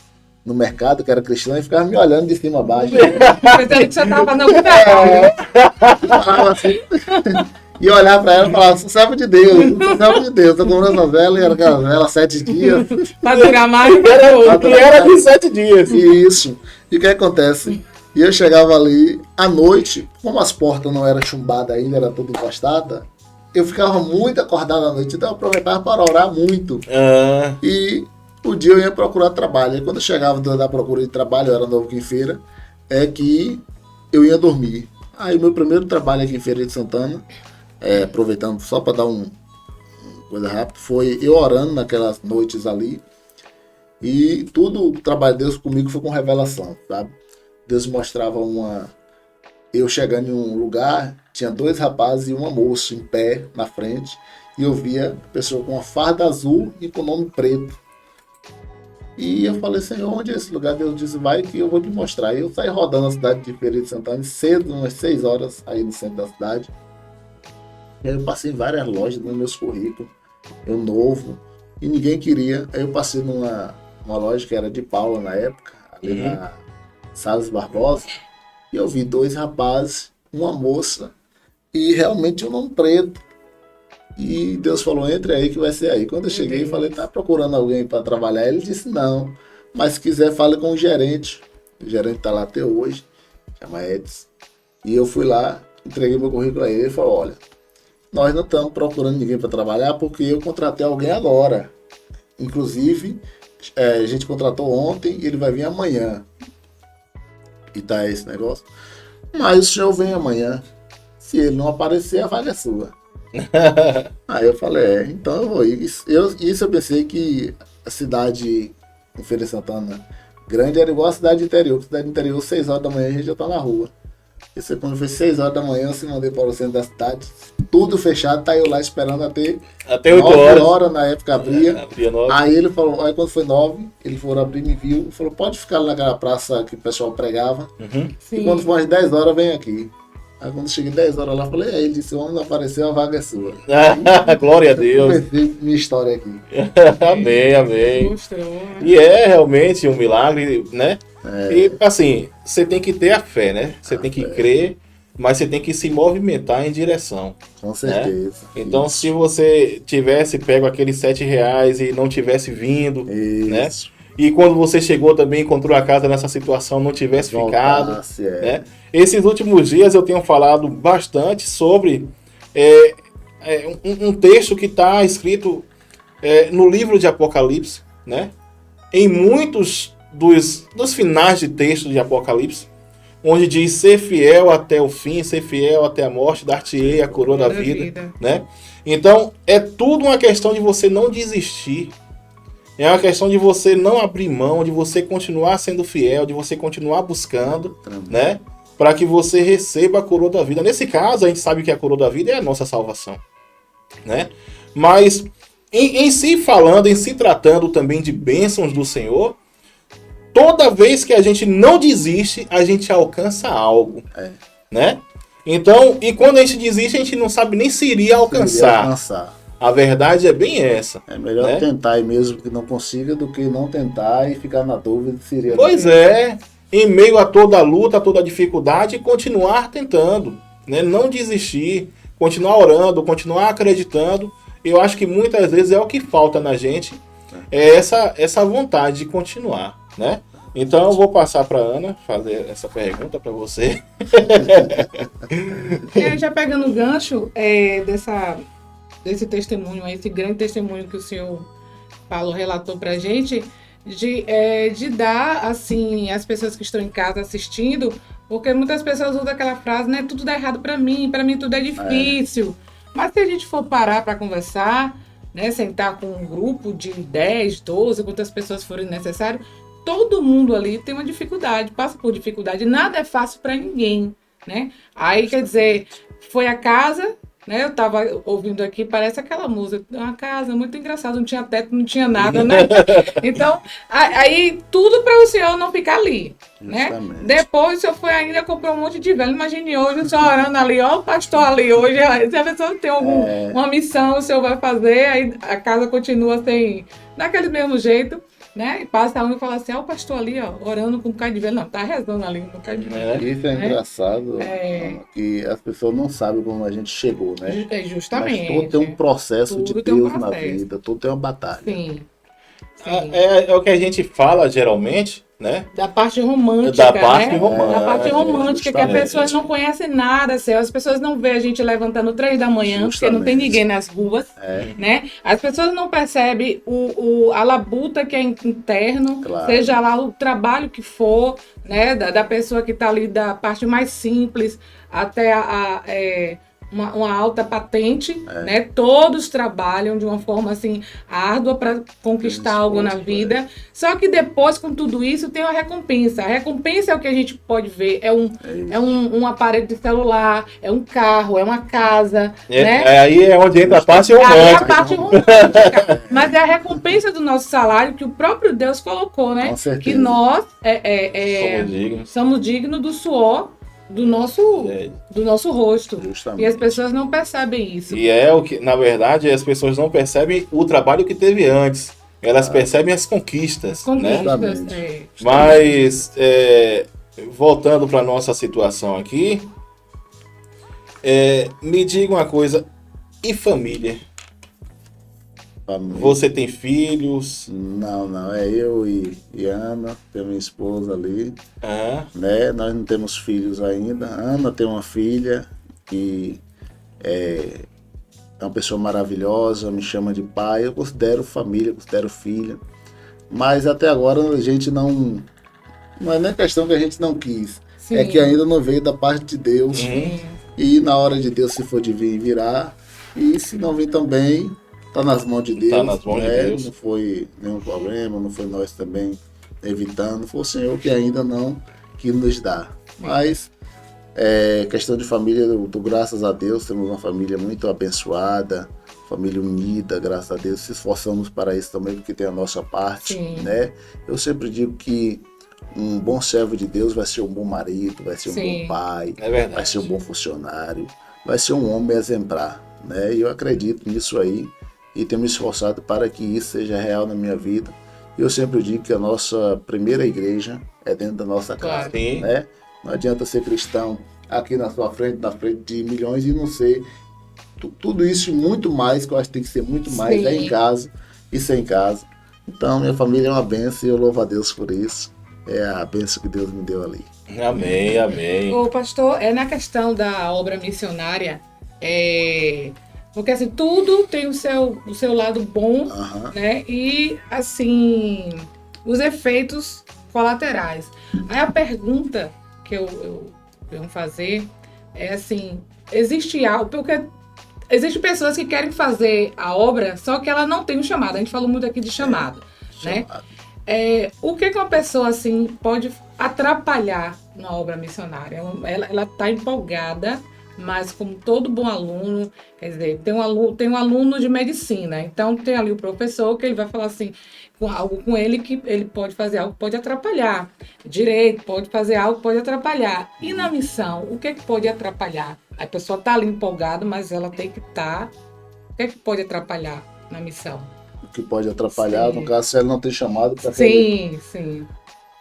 no mercado, que era cristão, e ficava me olhando de cima a baixo. Pensando que você estava fazendo algum trabalho. Falava assim, e olhar pra ela e falar, sou servo de Deus, tô comprando essa vela, e era aquela vela 7 dias. Para durar mais. E era de 7 dias. Isso. E o que acontece? E eu chegava ali, à noite, como as portas não eram chumbadas ainda, era tudo encostada, eu ficava muito acordado à noite, então eu aproveitava para orar muito. Ah, E o dia eu ia procurar trabalho. E quando eu chegava da procura de trabalho, eu era novo aqui em Feira, é que eu ia dormir. Aí o meu primeiro trabalho aqui em Feira de Santana, aproveitando só para dar uma coisa rápida, foi eu orando naquelas noites ali. E tudo o trabalho de Deus comigo foi com revelação, sabe? Deus mostrava eu chegando em um lugar, tinha 2 rapazes e uma moça em pé na frente, e eu via a pessoa com uma farda azul e com o nome preto. E eu falei, Senhor, onde é esse lugar? Deus disse, vai que eu vou te mostrar. E eu saí rodando a cidade de Feira de Santana, cedo, umas 6 horas aí no centro da cidade. E aí eu passei em várias lojas nos meus currículos, eu novo, e ninguém queria. Aí eu passei numa loja que era de Paula na época, ali na Salles Barbosa, e eu vi 2 rapazes, uma moça, e realmente um nome preto. E Deus falou, entre aí que vai ser aí. Quando eu cheguei, falei, tá procurando alguém para trabalhar? Ele disse, não, mas se quiser, fale com o gerente. O gerente tá lá até hoje, chama Edson. E eu fui lá, entreguei meu currículo a ele, ele falou, olha, nós não estamos procurando ninguém para trabalhar porque eu contratei alguém agora. Inclusive, a gente contratou ontem e ele vai vir amanhã. E tá esse negócio. Mas o senhor vem amanhã. Se ele não aparecer, a vaga é sua. Aí eu falei, então eu vou ir. Isso eu pensei que a cidade em Feira de Santana grande era igual a cidade interior. A cidade interior, 6 horas da manhã, a gente já tá na rua. Isso quando foi 6 horas da manhã, eu se mandei para o centro da cidade. Tudo fechado, tá eu lá esperando até 8 horas. 9 horas na época abria. Abria 9. Aí ele falou, aí quando foi 9, ele foi abrir, me viu, falou, pode ficar lá naquela praça que o pessoal pregava. Uhum. E quando for umas 10 horas, vem aqui. Aí quando cheguei 10 horas lá, falei, aí ele disse, o homem não apareceu, a vaga é sua. Glória a Deus. Comecei minha história aqui. Amém, amém. Mostrou, né? E é realmente um milagre, né? E assim, você tem que ter a fé, né? Você tem que crer, mas você tem que se movimentar em direção. Com certeza. Então, se você tivesse pego aqueles R$7 e não tivesse vindo, né? E quando você chegou também, encontrou a casa nessa situação, não tivesse ficado, né? Esses últimos dias eu tenho falado bastante sobre um texto que está escrito no livro de Apocalipse, né? Em muitos dos finais de texto de Apocalipse, onde diz ser fiel até o fim, ser fiel até a morte, dar-te-ei a coroa da vida, né? Então, é tudo uma questão de você não desistir. É uma questão de você não abrir mão, de você continuar sendo fiel, de você continuar buscando, né? Para que você receba a coroa da vida. Nesse caso, a gente sabe que a coroa da vida é a nossa salvação, né? Mas, em si falando, em se tratando também de bênçãos do Senhor, toda vez que a gente não desiste, a gente alcança algo, né? Então, e quando a gente desiste, a gente não sabe nem se iria alcançar. A verdade é bem essa. É melhor né? tentar e mesmo que não consiga do que não tentar e ficar na dúvida se seria. Pois é, em meio a toda a luta, a toda a dificuldade, continuar tentando, né? Não desistir, continuar orando, continuar acreditando. Eu acho que muitas vezes é o que falta na gente, é essa vontade de continuar, né? Então eu vou passar para Ana fazer essa pergunta para você. Já pegando o gancho desse testemunho, esse grande testemunho que o senhor relatou pra gente, de dar, assim, às pessoas que estão em casa assistindo, porque muitas pessoas usam aquela frase, né, tudo dá errado pra mim tudo é difícil. Mas se a gente for parar para conversar, né, sentar com um grupo de 10, 12, quantas pessoas forem necessário, todo mundo ali tem uma dificuldade, passa por dificuldade, nada é fácil para ninguém, né? Aí, quer dizer, foi a casa, né? Eu tava ouvindo aqui, parece aquela música, uma casa muito engraçada, não tinha teto, não tinha nada, né? Então, aí tudo para o senhor não ficar ali, né? Justamente. Depois o senhor foi ainda, comprou um monte de velho, imagine hoje o senhor orando ali, ó, o pastor ali hoje, se a pessoa tem uma missão, o senhor vai fazer, aí a casa continua sem, daquele mesmo jeito. né? E passa um e fala assim, ó, o pastor ali, ó, orando com um bocado de vela. Não, tá rezando ali com um bocado de vela. Isso é né? engraçado, que as pessoas não sabem como a gente chegou, né? Mas Justamente. tudo tem um processo de Tudo tem um Deus na processo. vida, tudo tem uma batalha. Sim. É o que a gente fala geralmente, né? Da parte romântica, Da parte né? romântica, Da parte romântica, que as justamente. pessoas não conhecem nada, assim, as pessoas não veem a gente levantando 3 da manhã, porque não tem Justamente. ninguém nas ruas, É. né? As pessoas não percebem a labuta que é interno, Claro. seja lá o trabalho que for, né? Da pessoa que está ali, da parte mais simples até uma alta patente, né? Todos trabalham de uma forma assim árdua para conquistar Tem algo na esforço, vida. Só que depois, com tudo isso, tem uma recompensa. A recompensa é o que a gente pode ver. É um aparelho de celular, é um carro, é uma casa, né? Aí é onde entra a parte Aí é a romântica. parte romântica. Mas é a recompensa do nosso salário que o próprio Deus colocou, né? Com certeza. Que nós Somos dignos. somos dignos do suor do nosso rosto. E Justamente. as pessoas não percebem isso. E é o que, na verdade, as pessoas não percebem o trabalho que teve antes. Elas percebem as conquistas, né? Conquistas. Justamente. Mas, voltando para nossa situação aqui, me diga uma coisa, e família? Família. Você tem filhos? Não, é eu e Ana, tem minha esposa ali, Ah, né? Nós não temos filhos ainda. Ana tem uma filha que é uma pessoa maravilhosa, me chama de pai. Eu considero família, considero filha. Mas até agora a gente não é nem questão que a gente não quis. Sim. É que ainda não veio da parte de Deus. Sim. E na hora de Deus, se for de vir, virá. E se não vir também, tá nas mãos de Deus. Tá nas mãos de né? Deus. Não foi nenhum problema, não foi nós também evitando. Foi o Senhor que ainda não quis nos dar. Mas, questão de família, eu dou graças a Deus, temos uma família muito abençoada, família unida, graças a Deus. Se esforçamos para isso também, porque tem a nossa parte, Sim. né? Eu sempre digo que um bom servo de Deus vai ser um bom marido, vai ser um Sim. bom pai, é verdade. vai ser um bom funcionário, vai ser um homem exemplar, né? E eu acredito nisso aí e tenho me esforçado para que isso seja real na minha vida. E eu sempre digo que a nossa primeira igreja é dentro da nossa casa, Claro. Sim. né? Não adianta ser cristão aqui na sua frente, na frente de milhões e não ser tudo isso e muito mais, que eu acho que tem que ser muito mais, Sim. é em casa e sem casa. Então, minha família é uma bênção e eu louvo a Deus por isso. É a bênção que Deus me deu ali. Amém, amém. O pastor, na questão da obra missionária, porque assim, tudo tem o seu lado bom, Aham. né? E assim, os efeitos colaterais. Aí a pergunta que eu venho fazer é assim, existe algo, porque existem pessoas que querem fazer a obra, só que ela não tem um chamado. A gente falou muito aqui de chamado, né? Chamado. O que uma pessoa assim pode atrapalhar na obra missionária? Ela está empolgada, mas como todo bom aluno, quer dizer, tem um aluno de medicina, então tem ali o professor que ele vai falar assim, algo com ele que ele pode fazer algo que pode atrapalhar. Direito pode fazer algo que pode atrapalhar. E na missão, o que é que pode atrapalhar? A pessoa está ali empolgada, mas ela tem que estar. O que é que pode atrapalhar na missão? O que pode atrapalhar, Sim. no caso, se ela não tem chamado para Sim, sim.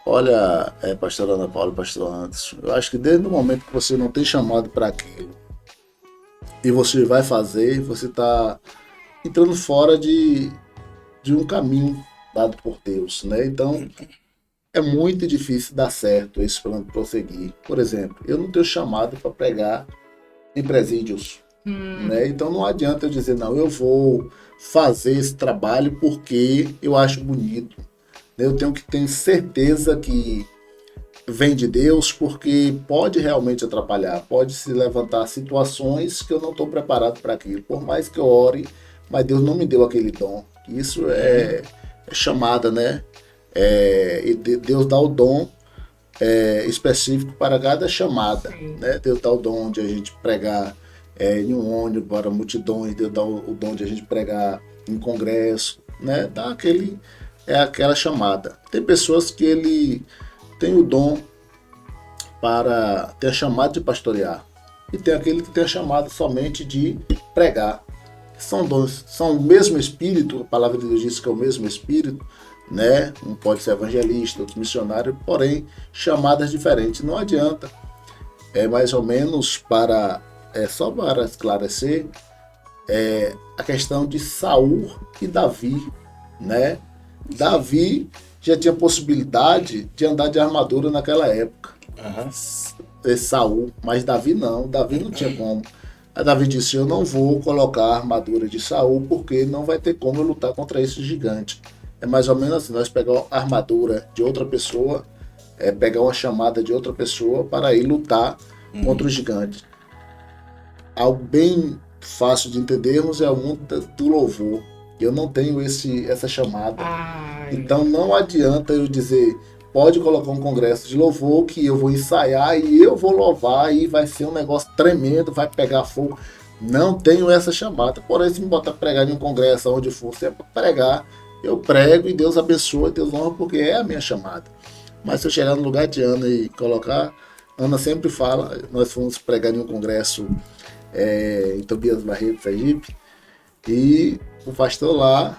Olha, pastora Ana Paula e pastor Anderson, eu acho que desde o momento que você não tem chamado para aquilo e você vai fazer, você está entrando fora de um caminho dado por Deus, né? Então, é muito difícil dar certo esse plano prosseguir. Por exemplo, eu não tenho chamado para pregar em presídios, né? Então, não adianta eu dizer, não, eu vou fazer esse trabalho porque eu acho bonito. Eu tenho que ter certeza que vem de Deus, porque pode realmente atrapalhar, pode se levantar situações que eu não estou preparado para aquilo. Por mais que eu ore, mas Deus não me deu aquele dom. Isso é chamada, né? E Deus dá o dom específico para cada chamada, né? Deus dá o dom de a gente pregar em um ônibus para multidões, Deus dá o dom de a gente pregar em congresso, né? Dá aquela chamada. Tem pessoas que ele tem o dom para ter a chamada de pastorear e tem aquele que tem a chamada somente de pregar. São dons, são o mesmo Espírito, a palavra de Deus diz que é o mesmo Espírito, né? Um pode ser evangelista, outro missionário, porém chamadas diferentes. Não adianta. É mais ou menos só para esclarecer a questão de Saul e Davi, né? Davi já tinha possibilidade de andar de armadura naquela época. Saul, mas Davi não tinha como. Aí Davi disse: eu não vou colocar a armadura de Saul porque não vai ter como eu lutar contra esse gigante. É mais ou menos assim, nós pegamos a armadura de outra pessoa, pegar uma chamada de outra pessoa para ir lutar contra o gigante. Algo bem fácil de entendermos é o mundo do louvor. Eu não tenho essa chamada. Então não adianta eu dizer, pode colocar um congresso de louvor que eu vou ensaiar e eu vou louvar e vai ser um negócio tremendo, vai pegar fogo. Não tenho essa chamada. Porém, se me botar pregar em um congresso onde for, se é para pregar, eu prego e Deus abençoa, Deus honra, porque é a minha chamada. Mas se eu chegar no lugar de Ana e colocar, Ana sempre fala, nós fomos pregar em um congresso em Tobias Barreto, Sergipe, e o pastor lá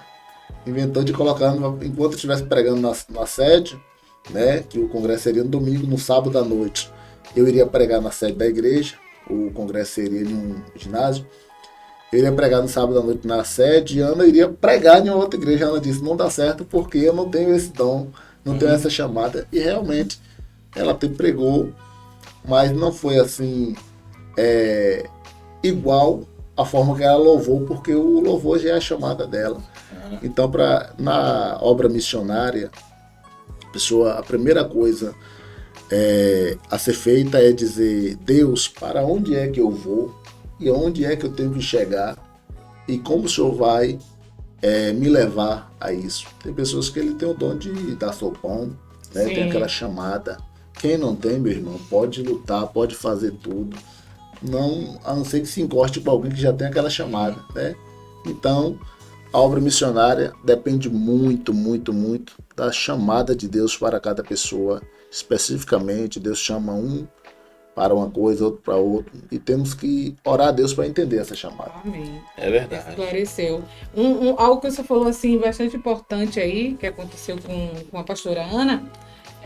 inventou de colocar, enquanto eu estivesse pregando na sede, né, que o congresso seria no domingo, no sábado à noite, eu iria pregar na sede da igreja, o congresso seria em um ginásio, eu iria pregar no sábado à noite na sede, e Ana iria pregar em outra igreja. Ana disse, não dá certo porque eu não tenho esse dom, não tenho essa chamada, e realmente ela até pregou, mas não foi assim igual a forma que ela louvou, porque o louvor já é a chamada dela. Então, na obra missionária, a primeira coisa a ser feita é dizer, Deus, para onde é que eu vou e onde é que eu tenho que chegar e como o Senhor vai me levar a isso. Tem pessoas que ele tem o dom de dar sopão, né? Tem aquela chamada. Quem não tem, meu irmão, pode lutar, pode fazer tudo. Não, a não ser que se encoste para alguém que já tem aquela chamada, né? Então, a obra missionária depende muito, muito, muito da chamada de Deus para cada pessoa. Especificamente, Deus chama um para uma coisa, outro para outro. E temos que orar a Deus para entender essa chamada. Amém. É verdade. Esclareceu. Algo que você falou assim, bastante importante aí, que aconteceu com a pastora Ana,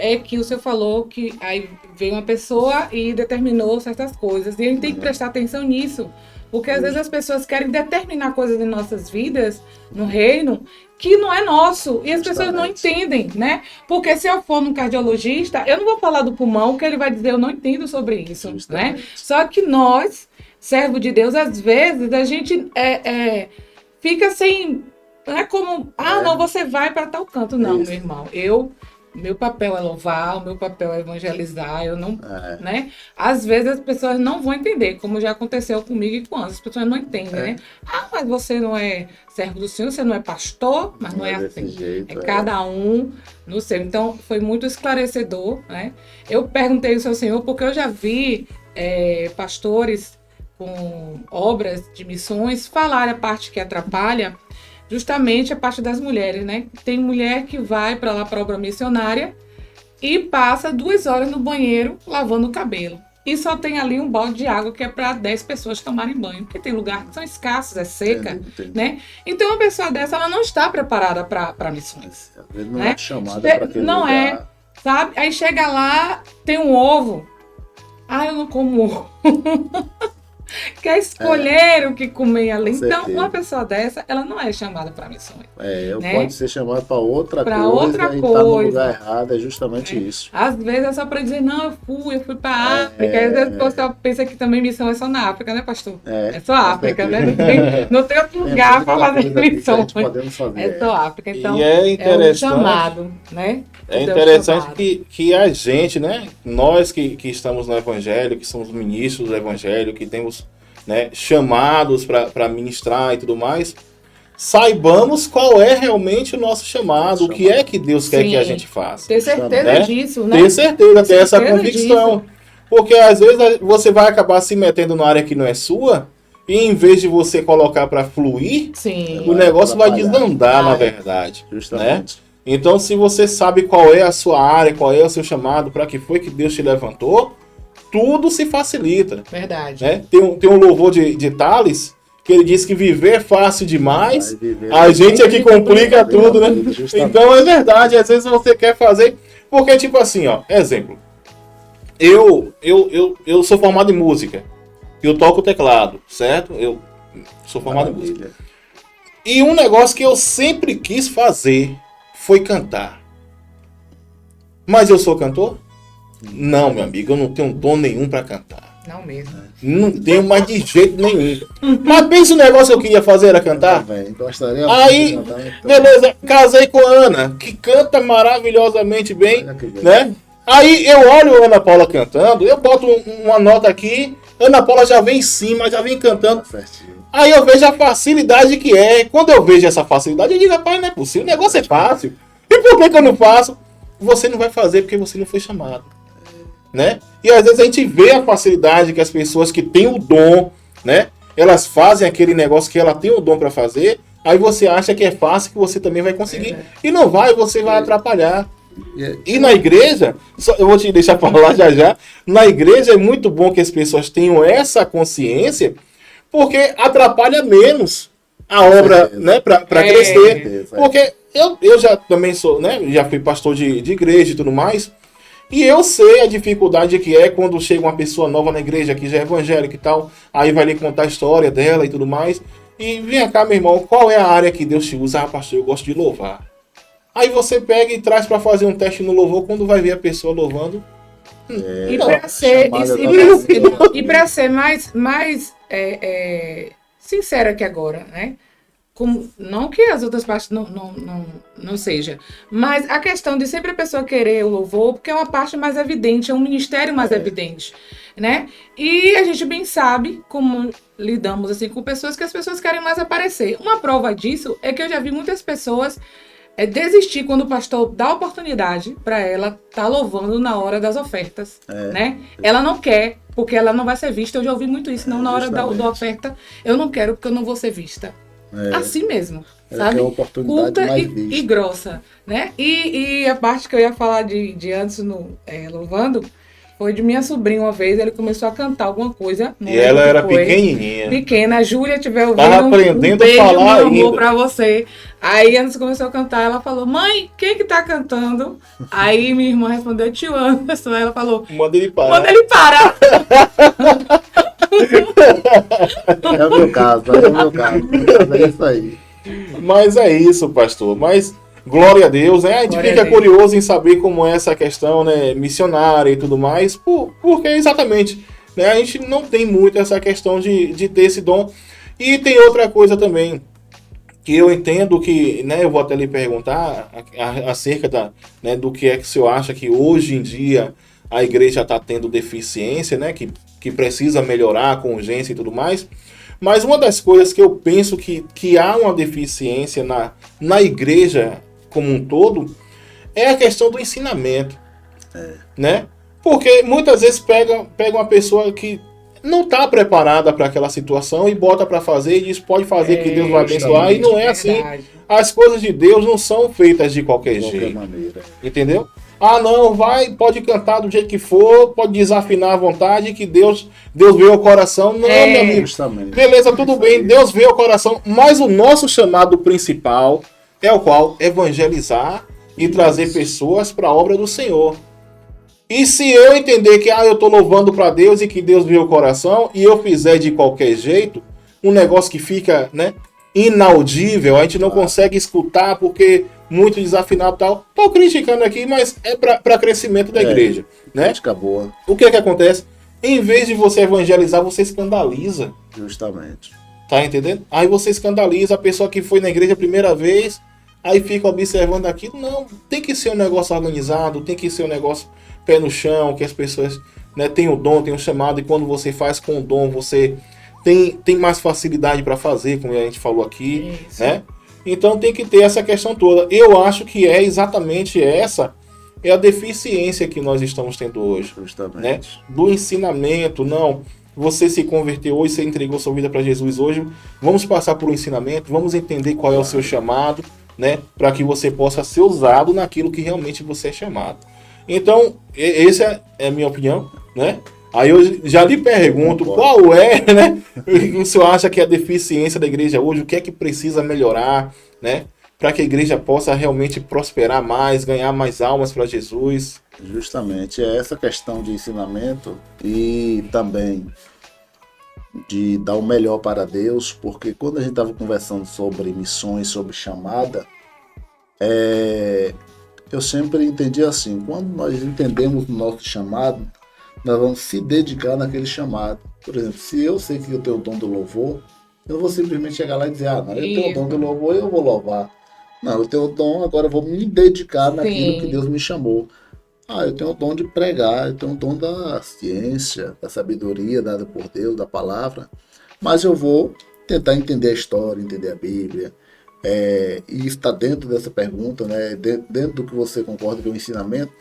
é que o senhor falou que aí veio uma pessoa e determinou certas coisas. E a gente tem que prestar atenção nisso. Porque às vezes as pessoas querem determinar coisas em nossas vidas, no reino, que não é nosso. E as pessoas não entendem, né? Porque se eu for num cardiologista, eu não vou falar do pulmão, que ele vai dizer, eu não entendo sobre isso, né? Só que nós, servo de Deus, às vezes a gente fica sem... Não é como, não, você vai para tal canto. Não, meu irmão, meu papel é louvar, o meu papel é evangelizar, eu não, né? Às vezes as pessoas não vão entender, como já aconteceu comigo e com as pessoas não entendem, né? Mas você não é servo do Senhor, você não é pastor, mas não é assim. Jeito, cada um no seu. Então, foi muito esclarecedor, né? Eu perguntei isso ao Senhor porque eu já vi pastores com obras de missões falar a parte que atrapalha, justamente a parte das mulheres, né? Tem mulher que vai para lá para a obra missionária e passa 2 horas no banheiro lavando o cabelo. E só tem ali um balde de água que é para 10 pessoas tomarem banho. Porque tem lugar que são escassos, é seca, entendi. Né? Então uma pessoa dessa, ela não está preparada para missões. Às vezes não é chamada para aquele não lugar. É, sabe? Aí chega lá, tem um ovo. Eu não como ovo. Quer escolher o que comer ali. Então, uma pessoa dessa, ela não é chamada para missões. Né? Pode ser chamada para outra coisa. Outra e coisa. Tá no lugar errado, é justamente isso. Às vezes é só para dizer, não, eu fui para a África. Às vezes você pensa que também missão é só na África, né, pastor? É só África, né? Não tem outro lugar para fazer missão. É só África. Então, é um chamado, né? É interessante que a gente, né, nós que estamos no Evangelho, que somos ministros do Evangelho, que temos, né, chamados para ministrar e tudo mais, saibamos qual é realmente o nosso chamado, o que é que Deus quer que a gente faça. Ter certeza disso, né? Ter certeza, ter essa convicção. Disso. Porque às vezes você vai acabar se metendo numa área que não é sua, e em vez de você colocar para fluir, o negócio vai desandar, na verdade. Justamente. Né? Então, se você sabe qual é a sua área, qual é o seu chamado, para que foi que Deus te levantou, tudo se facilita. Verdade. Né? Tem um louvor de Thales que ele disse que viver é fácil demais, Vai viver. a gente é que complica tudo, né? Justamente. Então é verdade, às vezes você quer fazer, porque tipo assim, ó, exemplo, eu sou formado em música, eu toco teclado, certo? Eu sou formado em música. Maravilha. E um negócio que eu sempre quis fazer foi cantar. Mas eu sou cantor? Não, meu amigo, eu não tenho dom nenhum pra cantar. Não mesmo. Não tenho mais de jeito nenhum. Mas pensa o negócio que eu queria fazer era cantar. Também. Gostaria Aí, de cantar, então. beleza, casei com a Ana, que canta maravilhosamente bem, Olha que bem. né? Aí eu olho a Ana Paula cantando, eu boto uma nota aqui, Ana Paula já vem em cima, já vem cantando. Tá certinho. Aí eu vejo a facilidade que é. Quando eu vejo essa facilidade, eu digo, rapaz, não é possível, o negócio é fácil. E por que eu não faço? Você não vai fazer porque você não foi chamado. Né? E às vezes a gente vê a facilidade que as pessoas que têm o dom, né? Elas fazem aquele negócio que ela tem o dom para fazer, aí você acha que é fácil, que você também vai conseguir. E não vai, você vai atrapalhar. E na igreja, eu vou te deixar falar já, na igreja é muito bom que as pessoas tenham essa consciência, porque atrapalha menos a obra, né, para crescer. Porque eu já também sou, né, já fui pastor de igreja e tudo mais, e eu sei a dificuldade que é quando chega uma pessoa nova na igreja, que já é evangélica e tal, aí vai lhe contar a história dela e tudo mais, e vem cá, meu irmão, qual é a área que Deus te usa? Ah, pastor, eu gosto de louvar. Aí você pega e traz para fazer um teste no louvor, quando vai ver a pessoa louvando. E para ser, mais sincera que agora, né? Não que as outras partes não seja, mas a questão de sempre a pessoa querer o louvor, porque é uma parte mais evidente, é um ministério mais evidente, né? E a gente bem sabe como lidamos assim com pessoas que as pessoas querem mais aparecer. Uma prova disso é que eu já vi muitas pessoas desistir quando o pastor dá oportunidade para ela estar louvando na hora das ofertas, né? Ela não quer, porque ela não vai ser vista. Eu já ouvi muito isso, não, na hora da oferta, eu não quero porque eu não vou ser vista. Assim mesmo, sabe? É uma oportunidade Curta mais e vista. grossa, né? E a parte que eu ia falar de antes no louvando foi de minha sobrinha uma vez, ele começou a cantar alguma coisa. E ela era pequenininha. Pequena, a Júlia tiver ouvindo, Tava aprendendo um beijo, a falar meu amor, ainda. pra você. Aí antes começou a cantar, ela falou, mãe, quem que tá cantando? Aí minha irmã respondeu, tio Anderson. Aí ela falou, Manda ele parar. manda ele parar. É o meu caso, é isso aí. Mas é isso, pastor. Mas glória a Deus, né? A gente Glória fica a Deus. curioso em saber como é essa questão, né, missionária e tudo mais, porque exatamente, né, a gente não tem muito essa questão de ter esse dom. E tem outra coisa também, que eu entendo que, né, eu vou até lhe perguntar acerca né, do que é que o senhor acha que hoje em dia a igreja está tendo deficiência, né, que precisa melhorar com urgência e tudo mais. Mas uma das coisas que eu penso que há uma deficiência na igreja como um todo é a questão do ensinamento, né? Porque muitas vezes pega uma pessoa que não está preparada para aquela situação e bota para fazer e diz pode fazer que Deus vai abençoar, e não é assim. Verdade. As coisas de Deus não são feitas de qualquer De qualquer jeito, maneira. entendeu? Ah, não, pode cantar do jeito que for, pode desafinar à vontade, que Deus vê o coração. Não, meu amigo. Justamente. Beleza, tudo bem, Deus vê o coração, mas o nosso chamado principal é o qual? Evangelizar e trazer pessoas para a obra do Senhor. E se eu entender que eu estou louvando para Deus e que Deus vê o coração e eu fizer de qualquer jeito, um negócio que fica, né, inaudível, a gente não consegue escutar porque muito desafinado e tal. Estou criticando aqui, mas é para crescimento da igreja, né? Crítica boa, O que acontece? Em vez de você evangelizar, você escandaliza. justamente. Tá entendendo? Aí você escandaliza a pessoa que foi na igreja a primeira vez, aí fica observando aquilo. Não, tem que ser um negócio organizado, tem que ser um negócio pé no chão, que as pessoas, né, têm o dom, têm o chamado, e quando você faz com o dom, você tem mais facilidade para fazer, como a gente falou aqui, Isso. né? Então tem que ter essa questão toda. Eu acho que é exatamente essa a deficiência que nós estamos tendo hoje, Justamente. né? Do ensinamento. Não, você se converteu hoje, você entregou sua vida para Jesus hoje, vamos passar por um ensinamento, vamos entender qual é o seu chamado, né? Para que você possa ser usado naquilo que realmente você é chamado. Então, essa é a minha opinião, né? Aí eu já lhe pergunto, Concordo. qual é, né? O senhor acha que é a deficiência da igreja hoje? O que é que precisa melhorar, né? Para que a igreja possa realmente prosperar mais, ganhar mais almas para Jesus. Justamente, é essa questão de ensinamento e também de dar o melhor para Deus, porque quando a gente estava conversando sobre missões, sobre chamada, eu sempre entendi assim, quando nós entendemos o nosso chamado, nós vamos se dedicar naquele chamado. Por exemplo, se eu sei que eu tenho o dom do louvor, eu não vou simplesmente chegar lá e dizer, não, eu tenho o dom do louvor e eu vou louvar. Não, eu tenho o dom, agora eu vou me dedicar naquilo que Sim. Deus me chamou. Eu tenho o dom de pregar, eu tenho o dom da ciência, da sabedoria dada por Deus, da palavra, mas eu vou tentar entender a história, entender a Bíblia, e está dentro dessa pergunta, né? Dentro do que você concorda que é o ensinamento.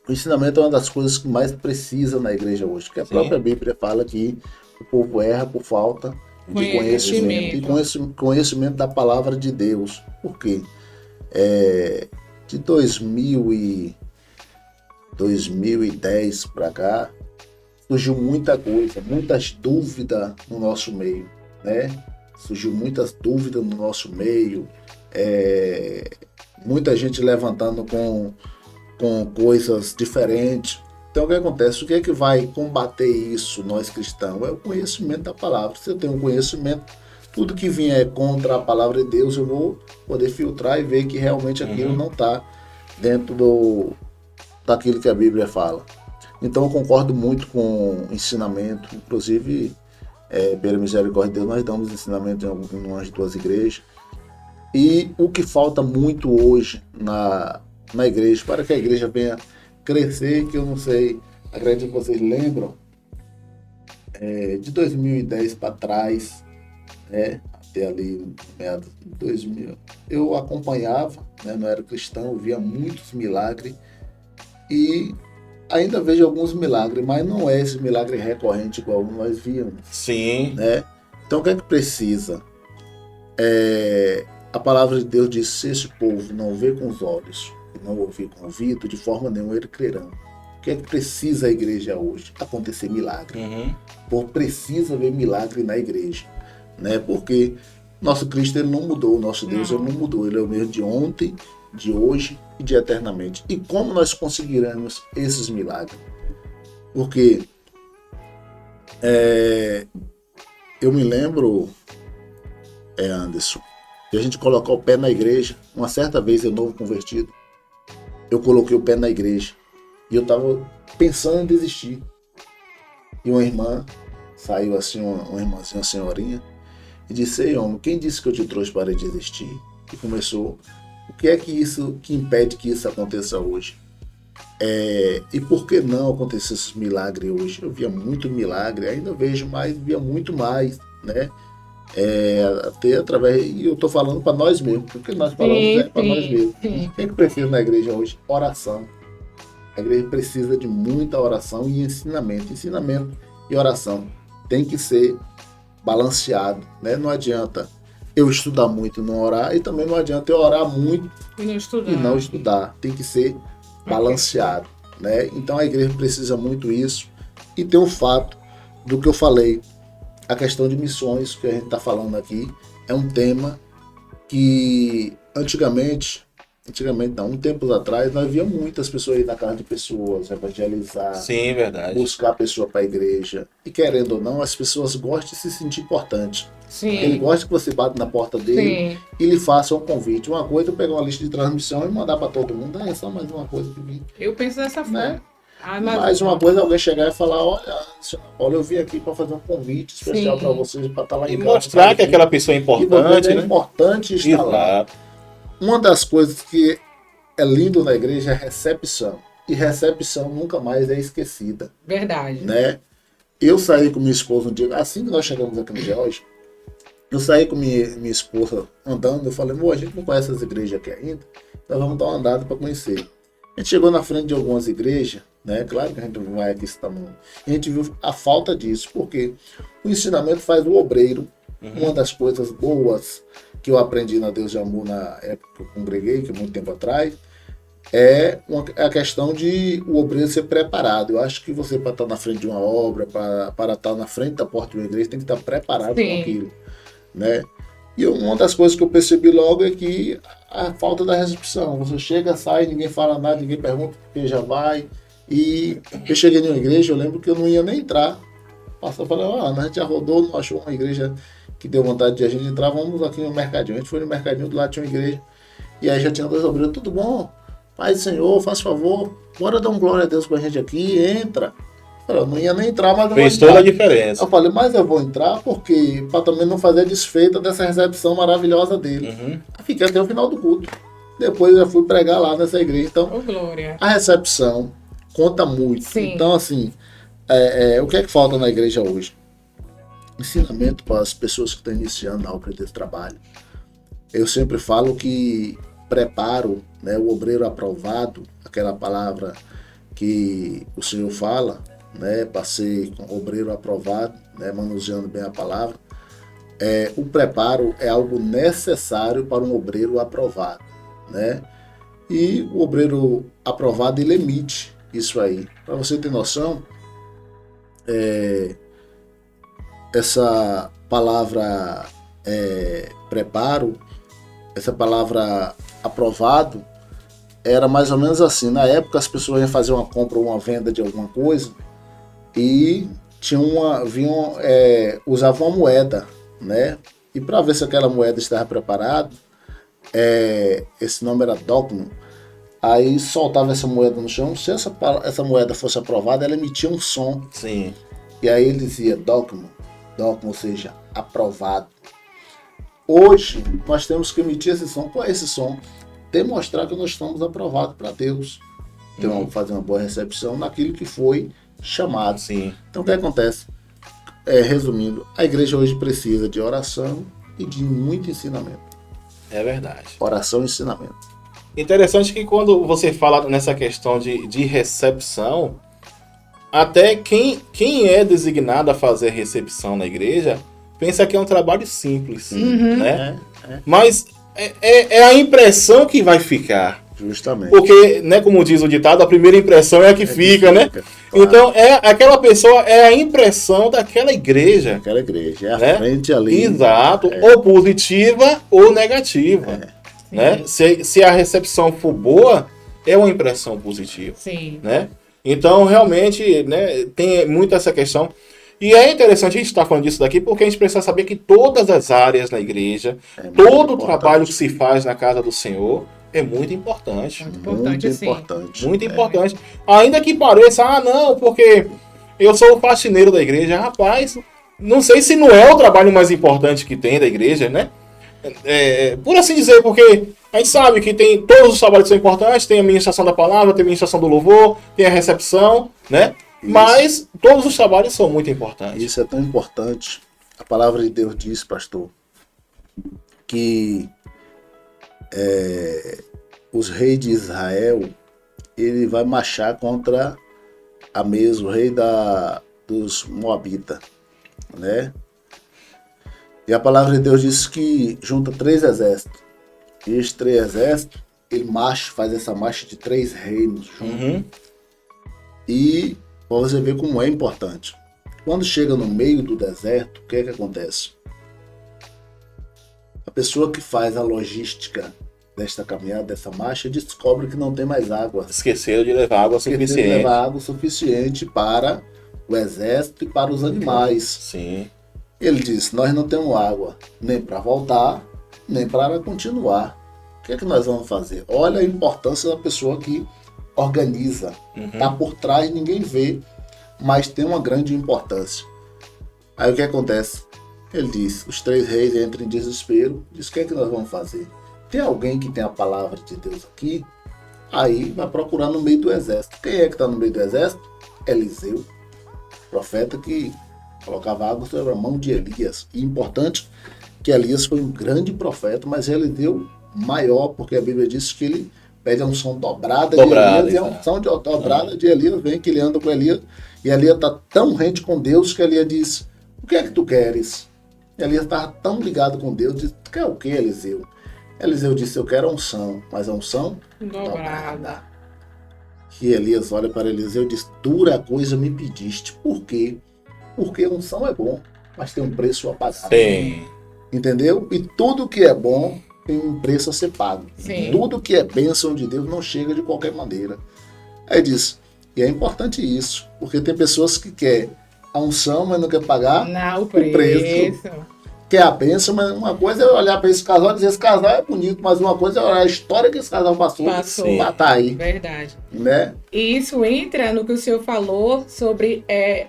O ensinamento é uma das coisas que mais precisa na igreja hoje, porque a Sim. própria Bíblia fala que o povo erra por falta de conhecimento, e conhecimento da palavra de Deus. Por quê? De 2010 para cá, surgiu muita coisa, muitas dúvidas no nosso meio, né? Surgiu muitas dúvidas no nosso meio, muita gente levantando com coisas diferentes. Então o que acontece? O que é que vai combater isso, nós cristãos? É o conhecimento da palavra. Se eu tenho um conhecimento, tudo que vier contra a palavra de Deus, eu vou poder filtrar e ver que realmente aquilo não está dentro daquilo que a Bíblia fala. Então eu concordo muito com o ensinamento, inclusive, pela misericórdia de Deus, nós damos ensinamento em algumas duas igrejas. E o que falta muito hoje na igreja, para que a igreja venha crescer, que eu não sei, acredito que vocês lembram, de 2010 para trás, até ali, meados de 2000, eu acompanhava, né, não era cristão, eu via muitos milagres e ainda vejo alguns milagres, mas não é esse milagre recorrente igual nós víamos. Sim. Né? Então o que é que precisa? A palavra de Deus diz: se esse povo não vê com os olhos e não ouvir com o ouvido, de forma nenhuma eles crerão. O que é que precisa a igreja hoje? Acontecer milagre. Precisa ver milagre na igreja, né? Porque nosso Cristo ele não mudou, nosso Deus ele não mudou, ele é o mesmo de ontem, de hoje e de eternamente. E como nós conseguiremos esses milagres? Porque eu me lembro, Anderson, de a gente colocar o pé na igreja. Uma certa vez, eu novo convertido, eu coloquei o pé na igreja e eu estava pensando em desistir. E uma irmã saiu assim, uma irmãzinha, uma senhorinha, e disse: ei, homem, quem disse que eu te trouxe para desistir? E começou: o que é que impede que isso aconteça hoje? E por que não acontecer esses milagres hoje? Eu via muito milagre, ainda vejo mais, via muito mais, né? Até através, e eu estou falando para nós mesmos, porque nós falamos para nós mesmos. O que é que precisa na igreja hoje? Oração. A igreja precisa de muita oração e ensinamento. Ensinamento e oração tem que ser balanceado, né? Não adianta eu estudar muito e não orar, e também não adianta eu orar muito e não estudar. Tem que ser balanceado, né? Então a igreja precisa muito isso. E tem o fato do que eu falei, a questão de missões que a gente está falando aqui é um tema que antigamente não, um tempo atrás, nós via muitas pessoas ir na casa de pessoas, evangelizar, Sim, verdade. buscar a pessoa para a igreja. E querendo ou não, as pessoas gostam de se sentir importantes. Sim. Ele gosta que você bata na porta dele e lhe faça um convite. Uma coisa é pegar uma lista de transmissão e mandar para todo mundo. É só mais uma coisa que vim. Eu penso dessa forma. Né? Mais uma coisa é alguém chegar e falar: olha, eu vim aqui para fazer um convite especial para vocês, para estar lá em e casa. Mostrar que aquela pessoa é importante, né? É importante estar lá. Uma das coisas que é lindo na igreja é a recepção. E recepção nunca mais é esquecida. Verdade. Né? Eu saí com minha esposa um dia, assim que nós chegamos aqui no Geórgia, eu saí com minha esposa andando, eu falei: a gente não conhece as igrejas aqui ainda, nós vamos dar uma andada para conhecer. A gente chegou na frente de algumas igrejas, né? Claro que a gente não vai aqui esse tamanho. A gente viu a falta disso, porque o ensinamento faz o obreiro. Uma das coisas boas que eu aprendi na Deus de Amor na época que eu congreguei, que é muito tempo atrás, é a questão de o obreiro ser preparado. Eu acho que você, para estar na frente de uma obra, para estar na frente da porta de uma igreja, tem que estar preparado com aquilo, né? E uma das coisas que eu percebi logo é que a falta da recepção. Você chega, sai, ninguém fala nada, ninguém pergunta porque já vai. E eu cheguei em uma igreja, eu lembro que eu não ia nem entrar. Passou, falei, a gente já rodou, não achou uma igreja que deu vontade de a gente entrar, vamos aqui no mercadinho. A gente foi no mercadinho, do lado tinha uma igreja. E aí já tinha 2 obreiros, tudo bom? Pai do Senhor, faz favor, bora dar um glória a Deus com a gente aqui, entra. Eu não ia nem entrar, mas eu Fez toda a diferença. Eu falei, mas eu vou entrar porque para também não fazer desfeita dessa recepção maravilhosa dele. Uhum. Fiquei até o final do culto. Depois eu fui pregar lá nessa igreja. Então, glória. A recepção conta muito. Sim. Então, assim, o que é que falta na igreja hoje? Ensinamento para as pessoas que estão iniciando a obra desse trabalho. Eu sempre falo que preparo, né, o obreiro aprovado, aquela palavra que o Senhor fala, né, para ser obreiro aprovado, né, manuseando bem a palavra, o preparo é algo necessário para um obreiro aprovado, né? E o obreiro aprovado, ele emite isso aí. Para você ter noção, essa palavra preparo, essa palavra aprovado, era mais ou menos assim. Na época as pessoas iam fazer uma compra ou uma venda de alguma coisa e usavam uma moeda, né? E para ver se aquela moeda estava preparada, esse nome era dogma. Aí soltava essa moeda no chão. Se essa moeda fosse aprovada, ela emitia um som. Sim. E aí ele dizia dogma, ou seja, aprovado. Hoje nós temos que emitir esse som. Qual é esse som? Demonstrar que nós estamos aprovados para Deus. Então, fazer uma boa recepção naquilo que foi chamado. Sim. Então, o que acontece? Resumindo, a igreja hoje precisa de oração e de muito ensinamento. É verdade. Oração e ensinamento. Interessante que quando você fala nessa questão de recepção, até quem é designado a fazer recepção na igreja pensa que é um trabalho simples, né? Mas é a impressão que vai ficar. Justamente. Porque, né, como diz o ditado, a primeira impressão é a que fica, né? Claro. Então, aquela pessoa é a impressão daquela igreja. Aquela igreja, é a né? frente ali. Exato, ou positiva ou negativa. Né? Se a recepção for boa, é uma impressão positiva. Sim. Né? Então, realmente, né, tem muito essa questão. E é interessante a gente estar falando disso daqui, porque a gente precisa saber que todas as áreas na igreja, todo o trabalho que se faz na casa do Senhor, é muito importante. Muito importante, sim. Muito importante. Ainda que pareça, não, porque eu sou o faxineiro da igreja. Rapaz, não sei se não é o trabalho mais importante que tem da igreja, né? Por assim dizer, porque a gente sabe que tem todos os trabalhos são importantes, tem a ministração da palavra, tem a ministração do louvor, tem a recepção, né? Isso. Mas todos os trabalhos são muito importantes. Isso é tão importante. A palavra de Deus diz, pastor, que os reis de Israel, ele vai marchar contra Amez, o rei dos Moabitas, né? E a palavra de Deus diz que junta 3 exércitos. E esses 3 exércitos, ele faz essa marcha de 3 reinos juntos. E para você ver como é importante. Quando chega no meio do deserto, o que é que acontece? A pessoa que faz a logística desta caminhada, dessa marcha, descobre que não tem mais água. Esqueceram de levar água suficiente. De levar água suficiente para o exército e para os animais. Sim. Ele disse, nós não temos água nem para voltar, nem para continuar. O que é que nós vamos fazer? Olha a importância da pessoa que organiza. Está por trás, ninguém vê, mas tem uma grande importância. Aí o que acontece? Ele diz, os 3 reis entram em desespero, diz, o que é que nós vamos fazer? Tem alguém que tem a palavra de Deus aqui? Aí vai procurar no meio do exército. Quem é que está no meio do exército? Eliseu, profeta que colocava água sobre a mão de Elias. E importante que Elias foi um grande profeta, mas Eliseu maior, porque a Bíblia diz que ele pede a unção dobrada de Elias, e a unção dobrada de Elias vem que ele anda com Elias, e Elias está tão rente com Deus que Elias diz, o que é que tu queres? Elias estava tão ligado com Deus, diz, tu quer o que, Eliseu? Eliseu disse, eu quero a unção, mas a unção Dobrada. E Elias olha para Eliseu e diz, dura coisa me pediste. Por quê? Porque a unção é bom, mas tem um preço a pagar. Tem. Entendeu? E tudo que é bom tem um preço a ser pago. Sim. Tudo que é bênção de Deus não chega de qualquer maneira. Aí diz, e é importante isso, porque tem pessoas que querem a unção, mas não quer pagar Não, o preço. preço. quer a bênção, mas uma coisa é olhar para esse casal e dizer, esse casal é bonito, mas uma coisa é olhar a história que esse casal passou para estar aí. Verdade. Né? E isso entra no que o senhor falou sobre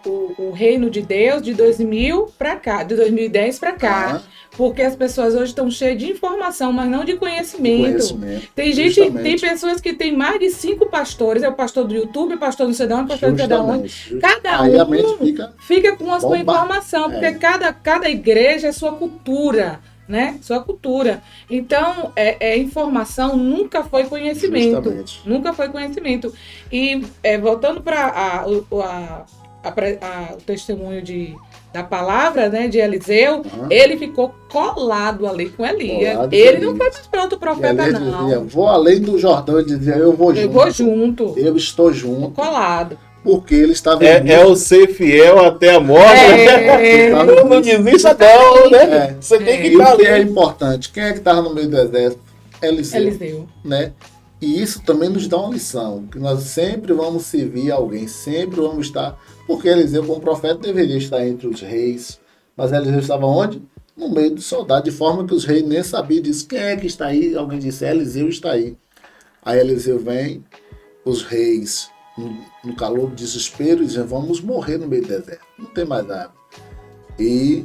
o reino de Deus de 2000 para cá, de 2010 para cá. Porque as pessoas hoje estão cheias de informação, mas não de conhecimento. Tem gente, Justamente. tem pessoas que têm mais de 5 pastores, é o pastor do YouTube, o pastor do Sedão, o pastor do Sedão. Cada aí um a mente fica com a sua bomba. informação, porque cada igreja é sua cultura, né? Sua cultura. Então, informação nunca foi conhecimento. Justamente. Nunca foi conhecimento. E voltando para o testemunho da palavra, né, de Eliseu, ele ficou colado ali com Elias. Ele não foi mais para outro profeta, Elias não. Dizia, vou além do Jordão, ele dizia, eu vou junto. Eu estou junto. Colado. Porque ele estava é o ser fiel até a morte. Não desista não, né? Você tem que estar ali. É importante. Quem é que estava no meio do exército? Eliseu. Né? E isso também nos dá uma lição, que nós sempre vamos servir alguém, sempre vamos estar, porque Eliseu como profeta deveria estar entre os reis, mas Eliseu estava onde? No meio dos soldados, de forma que os reis nem sabiam disso. Quem é que está aí? Alguém disse, Eliseu está aí. Aí Eliseu vem, os reis, no calor do desespero, dizem, vamos morrer no meio do deserto, não tem mais água. E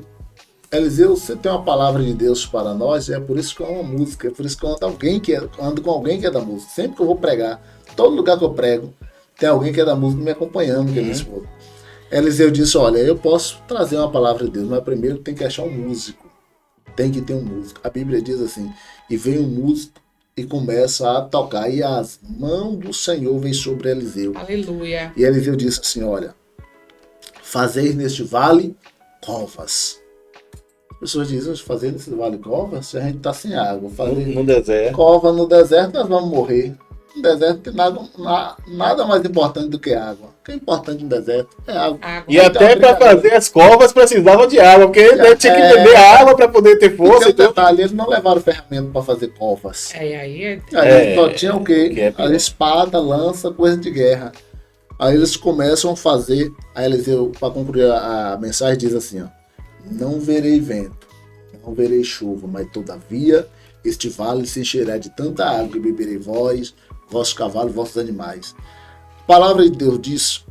Eliseu, você tem uma palavra de Deus para nós, é por isso que é uma música, é por isso que eu ando com alguém que é da música. Sempre que eu vou pregar, todo lugar que eu prego, tem alguém que é da música me acompanhando, que é minha esposa. Eliseu disse, olha, eu posso trazer uma palavra de Deus, mas primeiro tem que achar um músico. Tem que ter um músico. A Bíblia diz assim, e vem um músico e começa a tocar, e as mãos do Senhor vêm sobre Eliseu. Aleluia. E Eliseu disse assim, olha, fazeis neste vale covas. As pessoas dizem, fazer nesse vale cova, se a gente está sem água. Fazer No deserto. Cova no deserto, nós vamos morrer. No deserto tem nada mais importante do que água. O que é importante no deserto é água. E até para fazer as covas precisava de água, porque ele tinha que beber água para poder ter força. Então, detalhe, eles não levaram ferramenta para fazer covas. Aí só tinha o quê? A espada, lança, coisa de guerra. Aí eles começam a fazer. Aí Eliseu, para concluir a mensagem, diz assim, ó. Não verei vento, não verei chuva, mas todavia este vale se encherá de tanta água e beberei vós, vossos cavalos, vossos animais. A palavra de Deus diz,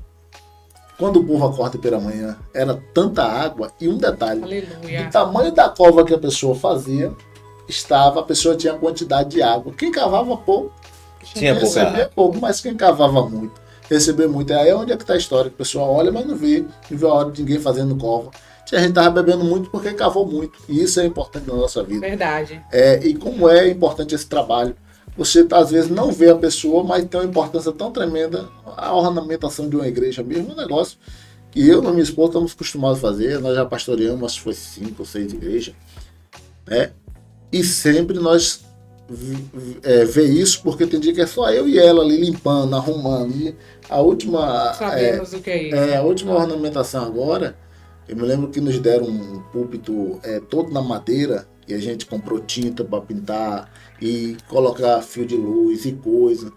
quando o povo acorda pela manhã, era tanta água, e um detalhe, Aleluia. do tamanho da cova que a pessoa fazia, a pessoa tinha quantidade de água. Quem cavava pouco, recebia pouco, mas quem cavava muito, recebia muito. Aí é onde é que está a história, que a pessoa olha, mas não vê a hora de ninguém fazendo cova. A gente estava bebendo muito porque cavou muito. E isso é importante na nossa vida. Verdade. E como é importante esse trabalho. Você às vezes não vê a pessoa, mas tem uma importância tão tremenda. A ornamentação de uma igreja mesmo, um negócio que eu e minha esposa estamos acostumados a fazer. Nós já pastoreamos, acho que foi 5 ou 6 igrejas. E sempre nós vê isso, porque tem dia que é só eu e ela ali limpando, arrumando. E a última... Sabemos o que é isso. A última ornamentação agora... Eu me lembro que nos deram um púlpito todo na madeira e a gente comprou tinta para pintar e colocar fio de luz e coisa.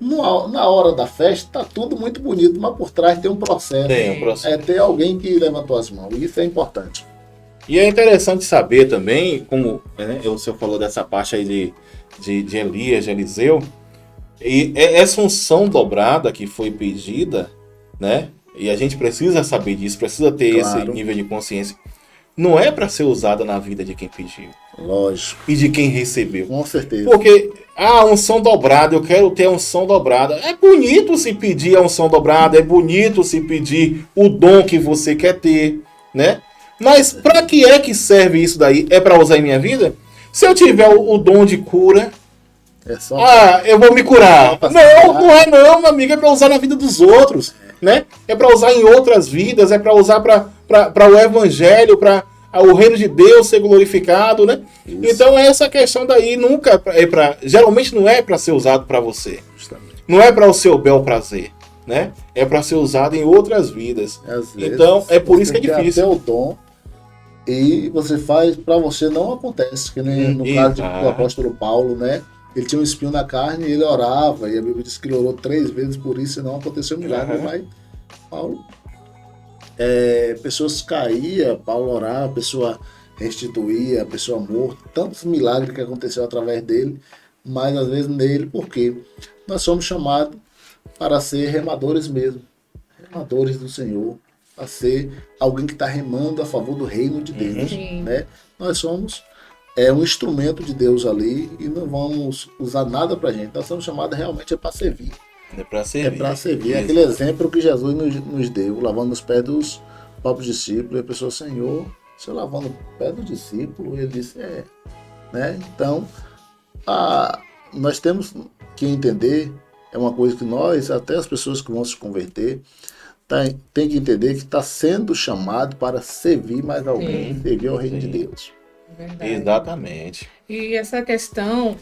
Na hora da festa tá tudo muito bonito, mas por trás tem um processo. Tem alguém que levantou as mãos e isso é importante. E é interessante saber também, como o senhor falou dessa parte aí de Elias, de Eliseu, e essa unção dobrada que foi pedida, né? E a gente precisa saber disso, precisa ter esse nível de consciência. Não é para ser usada na vida de quem pediu. Lógico. E de quem recebeu. Com certeza. Porque a unção dobrada, eu quero ter a unção dobrada. É bonito se pedir a unção dobrada, é bonito se pedir o dom que você quer ter, né? Mas para que é que serve isso daí? É para usar em minha vida? Se eu tiver o dom de cura... eu vou me curar. Não é não, meu amigo. É para usar na vida dos outros. Né? É para usar em outras vidas, é para usar para o evangelho, para o reino de Deus ser glorificado, né? Isso. Então essa questão daí nunca é para, geralmente não é para ser usado para você, Justamente. não é para o seu bel prazer, né? É para ser usado em outras vidas. Às vezes, Então é por isso que é você tem difícil. até o dom e você faz, para você não acontece, que nem no caso do apóstolo Paulo, né? Ele tinha um espinho na carne e ele orava, e a Bíblia diz que ele orou 3 vezes por isso e não aconteceu milagre. Mas Paulo, pessoas caíam, Paulo orava, a pessoa restituía, a pessoa morta, tantos milagres que aconteceu através dele, mas às vezes nele, porque nós somos chamados para ser remadores mesmo, remadores do Senhor, a ser alguém que está remando a favor do reino de Deus, Sim. né? Nós somos um instrumento de Deus ali e não vamos usar nada para gente. Nós somos chamados realmente para servir. É para É servir. para servir. É aquele exemplo que Jesus nos deu, lavando os pés dos próprios discípulos. E a pessoa, Senhor, se eu lavando o pé do discípulo, ele disse, né? Então, nós temos que entender, é uma coisa que nós, até as pessoas que vão se converter, tem que entender que está sendo chamado para servir mais alguém, Sim. servir ao reino Sim. de Deus. Verdade. Exatamente. E essa questão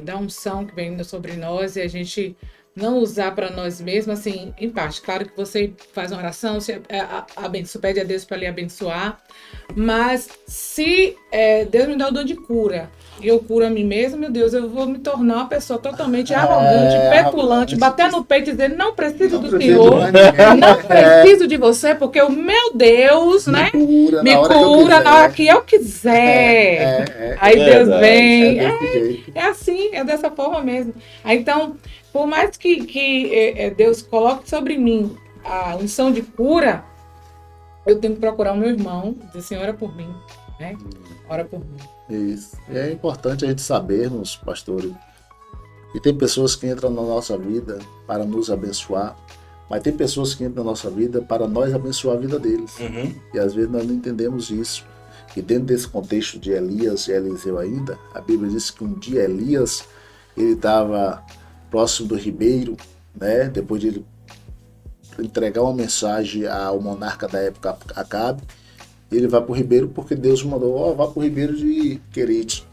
da unção que vem sobre nós e a gente não usar para nós mesmos, assim, em parte. Claro que você faz uma oração, você pede a Deus para lhe abençoar, mas se Deus me dá o dom de cura e eu curo a mim mesmo, meu Deus, eu vou me tornar uma pessoa totalmente arrogante, petulante, bater no peito e dizer, não preciso do Senhor, não preciso de você, porque o meu Deus, né, me cura na hora que eu quiser. Aí Deus vem. É assim, é dessa forma mesmo. Aí, então, por mais que Deus coloque sobre mim a unção de cura, eu tenho que procurar o meu irmão, dizer, Senhor, ora por mim, né? Ora por mim. Isso. E é importante a gente sabermos, pastor, que tem pessoas que entram na nossa vida para nos abençoar, mas tem pessoas que entram na nossa vida para nós abençoar a vida deles. Uhum. E às vezes nós não entendemos isso. E dentro desse contexto de Elias e Eliseu ainda, a Bíblia diz que um dia Elias, ele estava próximo do ribeiro, né? Depois de ele entregar uma mensagem ao monarca da época, Acabe, ele vai para o ribeiro porque Deus mandou, vá para o ribeiro de Querite.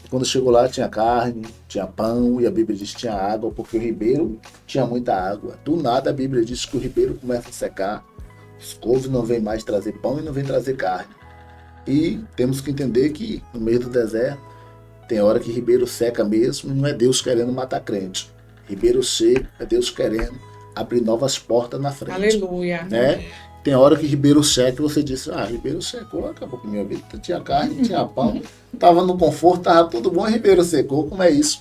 Quando chegou lá tinha carne, tinha pão e a Bíblia diz que tinha água, porque o ribeiro tinha muita água. Do nada a Bíblia diz que o ribeiro começa a secar, os couves não vêm mais trazer pão e não vêm trazer carne. E temos que entender que no meio do deserto tem hora que ribeiro seca mesmo e não é Deus querendo matar crente. Ribeiro seco é Deus querendo abrir novas portas na frente. Aleluia. Né? Tem hora que ribeiro seca e você diz, ribeiro secou, acabou com a minha vida. Tinha carne, tinha pão, estava no conforto, estava tudo bom e ribeiro secou. Como é isso?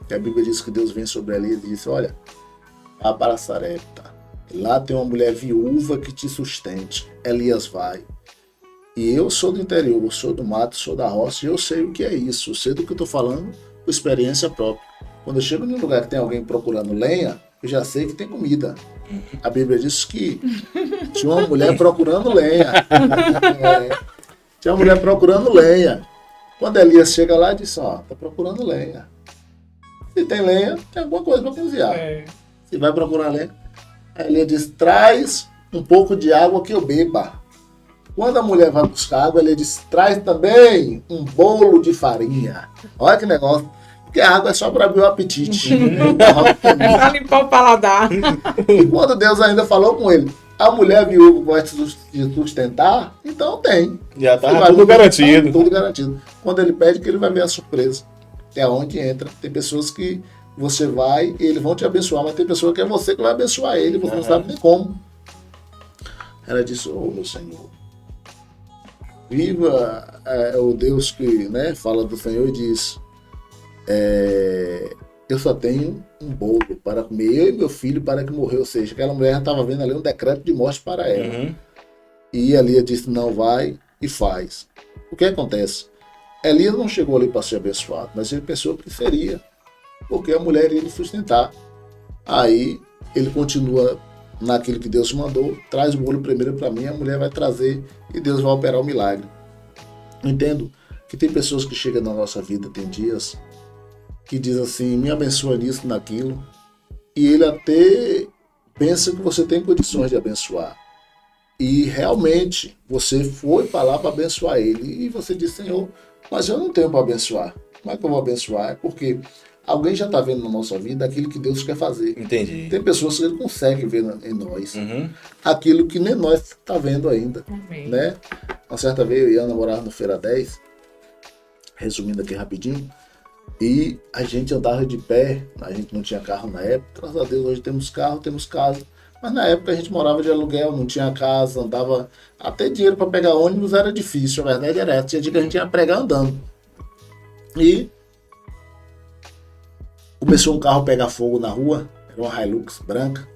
E a Bíblia diz que Deus vem sobre Elias e disse, olha, vá para Sarepta. Lá tem uma mulher viúva que te sustente. Elias vai. E eu sou do interior, eu sou do mato, sou da roça, e eu sei o que é isso. Eu sei do que eu estou falando por experiência própria. Quando eu chego num lugar que tem alguém procurando lenha, eu já sei que tem comida. A Bíblia diz que tinha uma mulher procurando lenha. Tinha uma mulher procurando lenha. Quando Elias chega lá, diz, tá procurando lenha. Se tem lenha, tem alguma coisa para cozinhar. Se vai procurar lenha, aí Elias diz, traz um pouco de água que eu beba. Quando a mulher vai buscar água, ele diz, traz também um bolo de farinha. Olha que negócio. Porque a água é só para abrir o apetite. Para limpar o paladar. E quando Deus ainda falou com ele, a mulher viúva vai te sustentar, então tem. Já tá tudo garantido. Tudo garantido. Quando ele pede, que ele vai ver a surpresa. É onde entra. Tem pessoas que você vai e eles vão te abençoar, mas tem pessoa que é você que vai abençoar ele, você não sabe nem como. Ela disse, meu Senhor, viva o Deus que fala do Senhor e diz, eu só tenho um bolo para comer, eu e meu filho para que morreu. Ou seja, aquela mulher já estava vendo ali um decreto de morte para ela. Uhum. E Elias disse, não, vai e faz. O que acontece? Elias não chegou ali para ser abençoado, mas ele pensou que seria, porque a mulher iria lhe sustentar. Aí ele continua naquilo que Deus mandou, traz o bolo primeiro para mim, a mulher vai trazer e Deus vai operar o milagre. Entendo que tem pessoas que chegam na nossa vida, tem dias que diz assim, me abençoa nisso, naquilo, e ele até pensa que você tem condições de abençoar. E realmente você foi para lá para abençoar ele. E você disse, Senhor, mas eu não tenho para abençoar. Como é que eu vou abençoar? É porque alguém já está vendo na nossa vida aquilo que Deus quer fazer. Entendi. Tem pessoas que ele consegue ver em nós Uhum. aquilo que nem nós está vendo ainda. Amém. Né? Uma certa vez eu e Ana morava no Feira 10, resumindo aqui rapidinho, e a gente andava de pé, a gente não tinha carro na época, graças a Deus hoje temos carro, temos casa, mas na época a gente morava de aluguel, não tinha casa, andava, até dinheiro para pegar ônibus era difícil, a verdade era essa, tinha dia que a gente ia pregar andando. E começou um carro a pegar fogo na rua, era uma Hilux branca,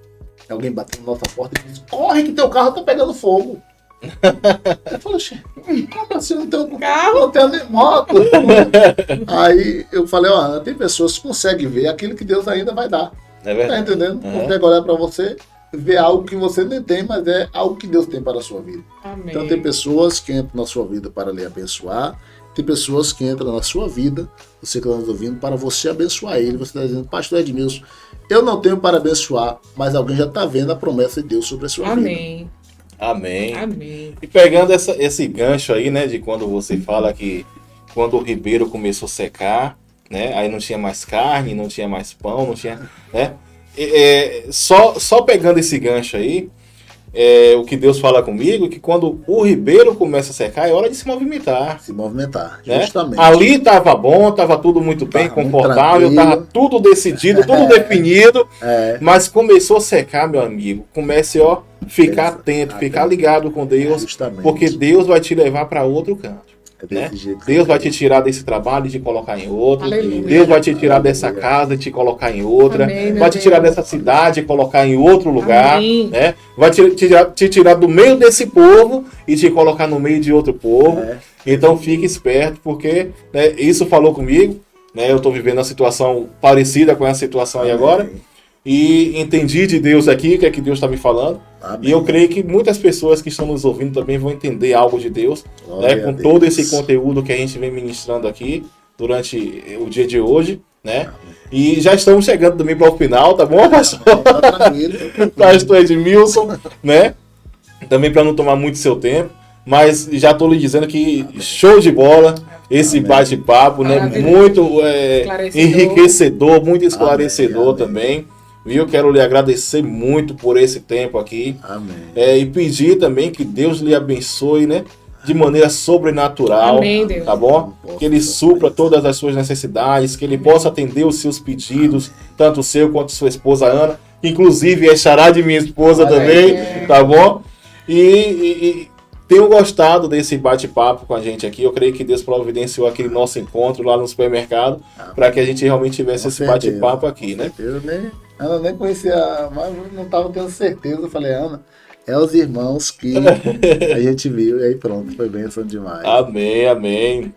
alguém bateu na nossa porta e disse, corre que teu carro tá pegando fogo. Eu falei, como assim não tem Carro? não tem nem moto? Aí eu falei, ó, tem pessoas que conseguem ver aquilo que Deus ainda vai dar. É Tá verdade. entendendo? Uhum. Consegue olhar pra você, ver algo que você nem tem, mas é algo que Deus tem para a sua vida. Amém. Então tem pessoas que entram na sua vida para lhe abençoar, tem pessoas que entram na sua vida, você que está nos ouvindo, para você abençoar ele. Você está dizendo, pastor Edmilson, eu não tenho para abençoar, mas alguém já está vendo a promessa de Deus sobre a sua vida. Amém. Amém. Amém. E pegando esse gancho aí, né, de quando você fala que quando o ribeiro começou a secar, né, aí não tinha mais carne, não tinha mais pão, não tinha, né, só pegando esse gancho aí, o que Deus fala comigo, que quando o ribeiro começa a secar, é hora de se movimentar. Se movimentar, Né? justamente. Ali estava bom, estava tudo muito bem, Tava muito confortável, tranquilo. estava tudo decidido, tudo definido, É, mas começou a secar, meu amigo. Comece, ó, ficar atento, ficar ligado com Deus, justamente. porque Deus vai te levar para outro canto. É desse jeito que Deus você vai tem. te tirar desse trabalho e te colocar em outro. Aleluia. Deus vai te tirar Aleluia. dessa casa e te colocar em outra. Amém, meu Vai te tirar Deus. dessa cidade e colocar em outro lugar. Amém. Né? Vai te tirar do meio desse povo e te colocar no meio de outro povo. É. Então fique esperto, porque né, isso falou comigo. Né? Eu estou vivendo uma situação parecida com essa situação aí agora. E entendi de Deus aqui o que é que Deus está me falando. Amém. E eu creio que muitas pessoas que estão nos ouvindo também vão entender algo de Deus, Glória né, a com Deus. todo esse conteúdo que a gente vem ministrando aqui durante o dia de hoje, né? E já estamos chegando também para o final, tá bom, pastor? Tá tranquilo. Pastor Edmilson, né? Também para não tomar muito seu tempo, mas já estou lhe dizendo que show de bola esse Amém. bate-papo, né? Maravilhoso. Muito Esclarecedor. enriquecedor, muito esclarecedor Amém. também. Viu? Quero lhe agradecer muito por esse tempo aqui. Amém. E pedir também que Deus lhe abençoe, né? De maneira sobrenatural. Amém, Deus. Tá bom? Que Ele supra todas as suas necessidades, que Ele possa atender os seus pedidos, tanto o seu quanto sua esposa Ana, que inclusive é xará de minha esposa Olha também, aí. tá bom? E tenho gostado desse bate-papo com a gente aqui. Eu creio que Deus providenciou aquele nosso encontro lá no supermercado para que a gente realmente tivesse Com esse certeza. bate-papo aqui, né? Ana nem conhecia, mas não estava tendo certeza. Eu falei, Ana, é os irmãos que a gente viu. E aí pronto, foi bênção demais. Amém, amém.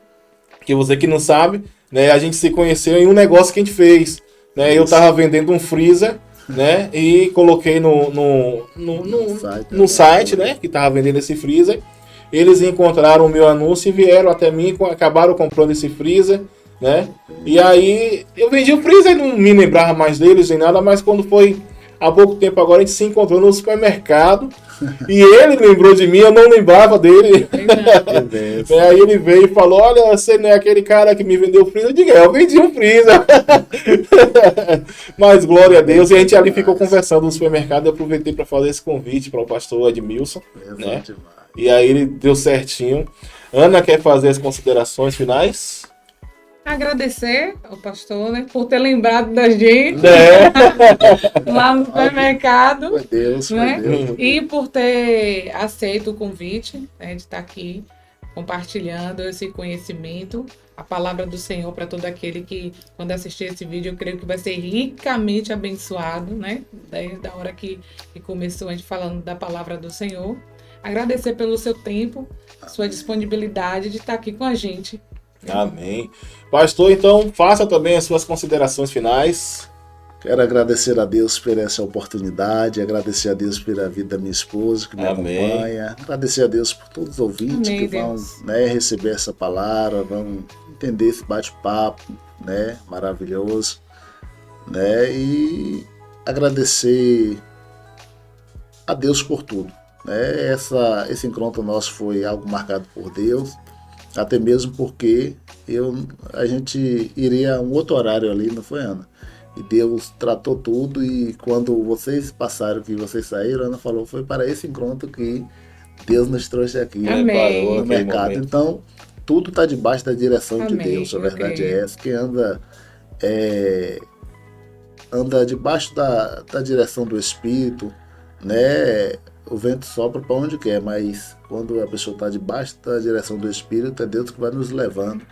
Que você que não sabe, né, a gente se conheceu em um negócio que a gente fez. Né? Eu tava vendendo um freezer, né? E coloquei no site, né? Que tava vendendo esse freezer. Eles encontraram o meu anúncio e vieram até mim, acabaram comprando esse freezer, né? E aí eu vendi o freezer, não me lembrava mais deles nem nada, mas quando foi há pouco tempo agora, a gente se encontrou no supermercado e ele lembrou de mim, eu não lembrava dele. Que bênção. Aí ele veio e falou, olha, você não é aquele cara que me vendeu o freezer? Eu digo, eu vendi um freezer. Mas glória a Deus. E a gente ali ficou conversando no supermercado, eu aproveitei para fazer esse convite para o pastor Edmilson, Bênção né? demais. E aí ele deu certinho. Ana quer fazer as considerações finais? Agradecer ao pastor, né, por ter lembrado da gente lá no supermercado, Foi Deus, foi né? Deus. E por ter aceito o convite, né, de estar aqui compartilhando esse conhecimento, a palavra do Senhor para todo aquele que, quando assistir esse vídeo, eu creio que vai ser ricamente abençoado, né? Desde a hora que começou a gente falando da palavra do Senhor. Agradecer pelo seu tempo, sua disponibilidade de estar aqui com a gente. Amém. Pastor, então, faça também as suas considerações finais. Quero agradecer a Deus por essa oportunidade, agradecer a Deus pela vida da minha esposa que me Amém. acompanha, agradecer a Deus por todos os ouvintes Amém, que vão, Deus. né, receber essa palavra, vão entender esse bate-papo, né, maravilhoso, né, e agradecer a Deus por tudo, né? Esse encontro nosso foi algo marcado por Deus, até mesmo porque a gente iria a um outro horário ali, não foi, Ana? E Deus tratou tudo, e quando vocês passaram, que vocês saíram, Ana falou, foi para esse encontro que Deus nos trouxe aqui, Amém. no mercado. Então, tudo está debaixo da direção de Amém. Deus, a verdade é essa, que anda debaixo da direção do Espírito, né? O vento sopra para onde quer, mas quando a pessoa está debaixo da direção do Espírito, é Deus que vai nos levando.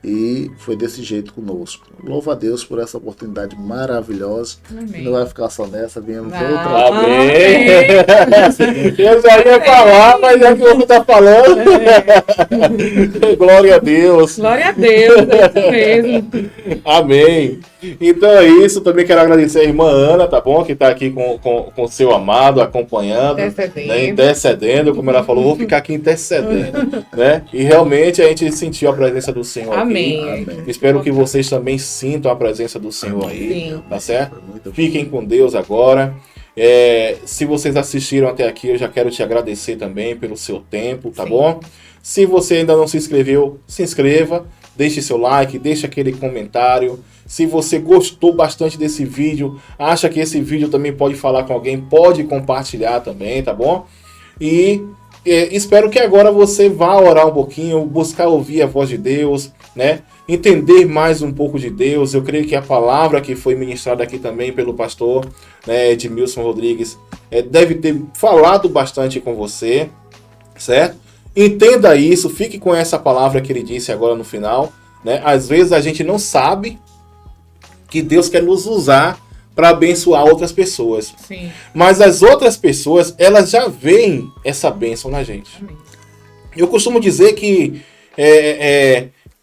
E foi desse jeito conosco. Louva a Deus por essa oportunidade maravilhosa. Amém. Não vai ficar só nessa, viemos Não. outra. Amém. Eu já ia falar, mas é que o outro está falando. Glória a Deus. Glória a Deus, é isso mesmo. Amém. Então é isso. Também quero agradecer a irmã Ana, tá bom? Que está aqui com o seu amado, acompanhando, Intercedendo. né? Intercedendo, como ela falou, vou ficar aqui intercedendo, né? E realmente a gente sentiu a presença do Senhor aqui. Amém. Espero que vocês também sintam a presença do Senhor aí, Sim. tá certo? Foi muito bom. Fiquem com Deus agora. Se vocês assistiram até aqui, eu já quero te agradecer também pelo seu tempo, tá Sim. bom? Se você ainda não se inscreveu, se inscreva, deixe seu like, deixe aquele comentário. Se você gostou bastante desse vídeo, acha que esse vídeo também pode falar com alguém, pode compartilhar também, tá bom? E espero que agora você vá orar um pouquinho, buscar ouvir a voz de Deus, né? Entender mais um pouco de Deus. Eu creio que a palavra que foi ministrada aqui também pelo pastor, né, Edmilson Rodrigues, deve ter falado bastante com você, certo? Entenda isso, fique com essa palavra que ele disse agora no final, né? Às vezes a gente não sabe que Deus quer nos usar para abençoar outras pessoas. Sim. Mas as outras pessoas, elas já veem essa bênção na gente. Amém. Eu costumo dizer que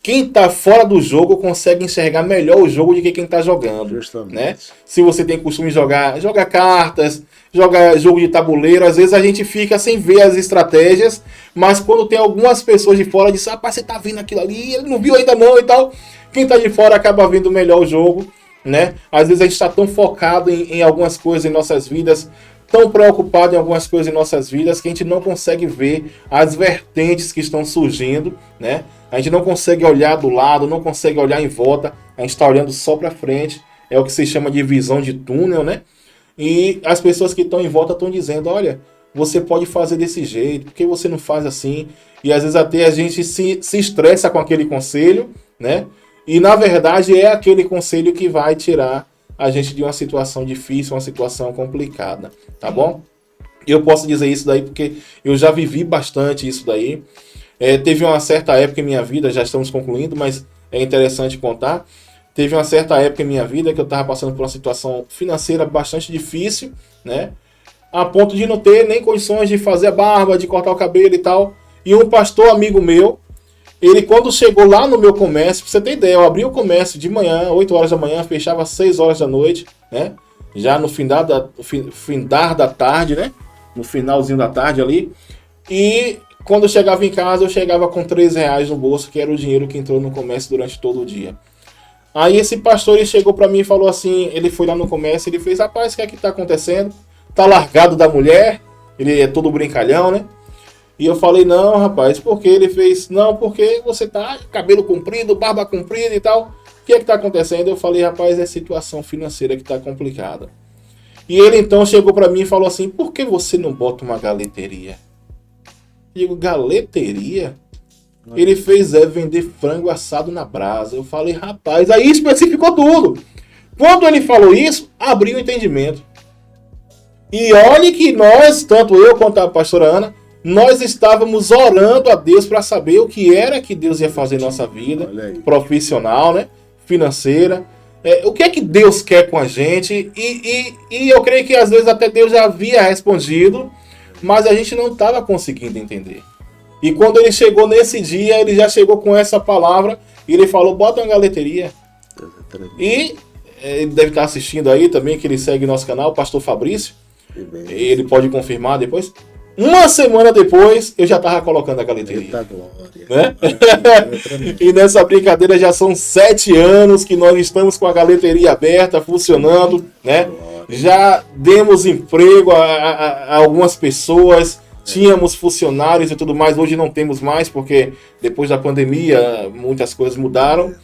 quem está fora do jogo consegue enxergar melhor o jogo do que quem está jogando. Justamente. Né? Se você tem costume de jogar cartas, jogar jogo de tabuleiro, às vezes a gente fica sem ver as estratégias, mas quando tem algumas pessoas de fora, diz, rapaz, você tá vendo aquilo ali, ele não viu ainda não e tal. Quem tá de fora acaba vendo melhor o jogo, né? Às vezes a gente está tão focado em algumas coisas em nossas vidas, tão preocupado em algumas coisas em nossas vidas, que a gente não consegue ver as vertentes que estão surgindo, né? A gente não consegue olhar do lado, não consegue olhar em volta, a gente está olhando só para frente, é o que se chama de visão de túnel, né? E as pessoas que estão em volta estão dizendo, olha, você pode fazer desse jeito, por que você não faz assim? E às vezes até a gente se estressa com aquele conselho, né? E na verdade é aquele conselho que vai tirar a gente de uma situação difícil, uma situação complicada, tá bom? Eu posso dizer isso daí porque eu já vivi bastante isso daí. Teve uma certa época em minha vida, já estamos concluindo, mas é interessante contar. Teve uma certa época em minha vida que eu estava passando por uma situação financeira bastante difícil, né? A ponto de não ter nem condições de fazer a barba, de cortar o cabelo e tal. E um pastor amigo meu, ele quando chegou lá no meu comércio, pra você ter ideia, eu abri o comércio de manhã, 8 horas da manhã, fechava às 6 horas da noite, né? Já no findar da tarde, né? No finalzinho da tarde ali. E quando eu chegava em casa, eu chegava com R$3 no bolso, que era o dinheiro que entrou no comércio durante todo o dia. Aí esse pastor, ele chegou pra mim e falou assim, ele foi lá no comércio, ele fez, rapaz, o que é que tá acontecendo? Tá largado da mulher? Ele é todo brincalhão, né? E eu falei, não, rapaz, porque ele fez, não, porque você tá cabelo comprido, barba comprida e tal. O que é que tá acontecendo? Eu falei, rapaz, é a situação financeira que tá complicada. E ele então chegou pra mim e falou assim, por que você não bota uma galeteria? Eu digo, galeteria? Ele fez vender frango assado na brasa. Eu falei, rapaz, aí especificou tudo. Quando ele falou isso, abriu o entendimento. E olhe que nós, tanto eu quanto a pastora Ana, nós estávamos orando a Deus para saber o que era que Deus ia fazer em nossa vida, profissional, né? Financeira. O que é que Deus quer com a gente? E eu creio que às vezes até Deus já havia respondido, mas a gente não estava conseguindo entender. E quando ele chegou nesse dia, ele já chegou com essa palavra e ele falou, bota uma galeteria. E ele deve estar assistindo aí também, que ele segue nosso canal, o pastor Fabrício. Ele pode confirmar depois. Uma semana depois, eu já estava colocando a galeteria. Né? E nessa brincadeira já são 7 anos que nós estamos com a galeteria aberta, funcionando, né? Já demos emprego a algumas pessoas, tínhamos funcionários e tudo mais, hoje não temos mais, porque depois da pandemia muitas coisas mudaram,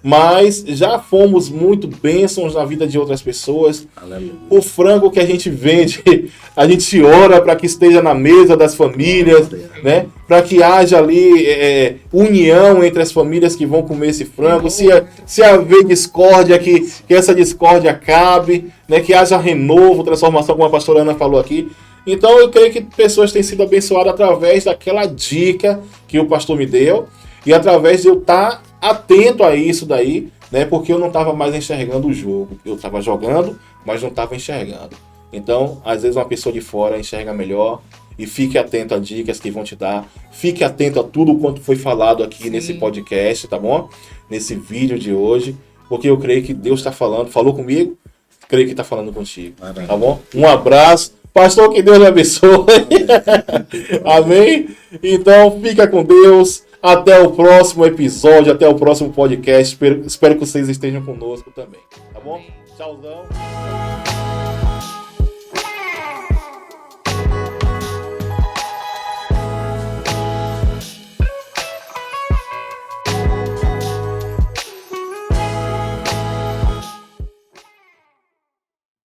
mas já fomos muito bênçãos na vida de outras pessoas. Aleluia. O frango que a gente vende, a gente ora para que esteja na mesa das famílias, né? Para que haja ali união entre as famílias que vão comer esse frango. Se haver discórdia, que essa discórdia acabe, né? Que haja renovo, transformação, como a pastora Ana falou aqui. Então eu creio que pessoas têm sido abençoadas através daquela dica que o pastor me deu e através de eu estar atento a isso daí, né? Porque eu não estava mais enxergando o jogo. Eu estava jogando, mas não estava enxergando. Então, às vezes uma pessoa de fora enxerga melhor. E fique atento a dicas que vão te dar. Fique atento a tudo quanto foi falado aqui nesse podcast, tá bom? Nesse vídeo de hoje. Porque eu creio que Deus está falando. Falou comigo? Creio que está falando contigo. Tá bom? Um abraço. Pastor, que Deus lhe abençoe. Amém? Então, fica com Deus. Até o próximo episódio, até o próximo podcast. Espero que vocês estejam conosco também. Tá bom? Tchauzão.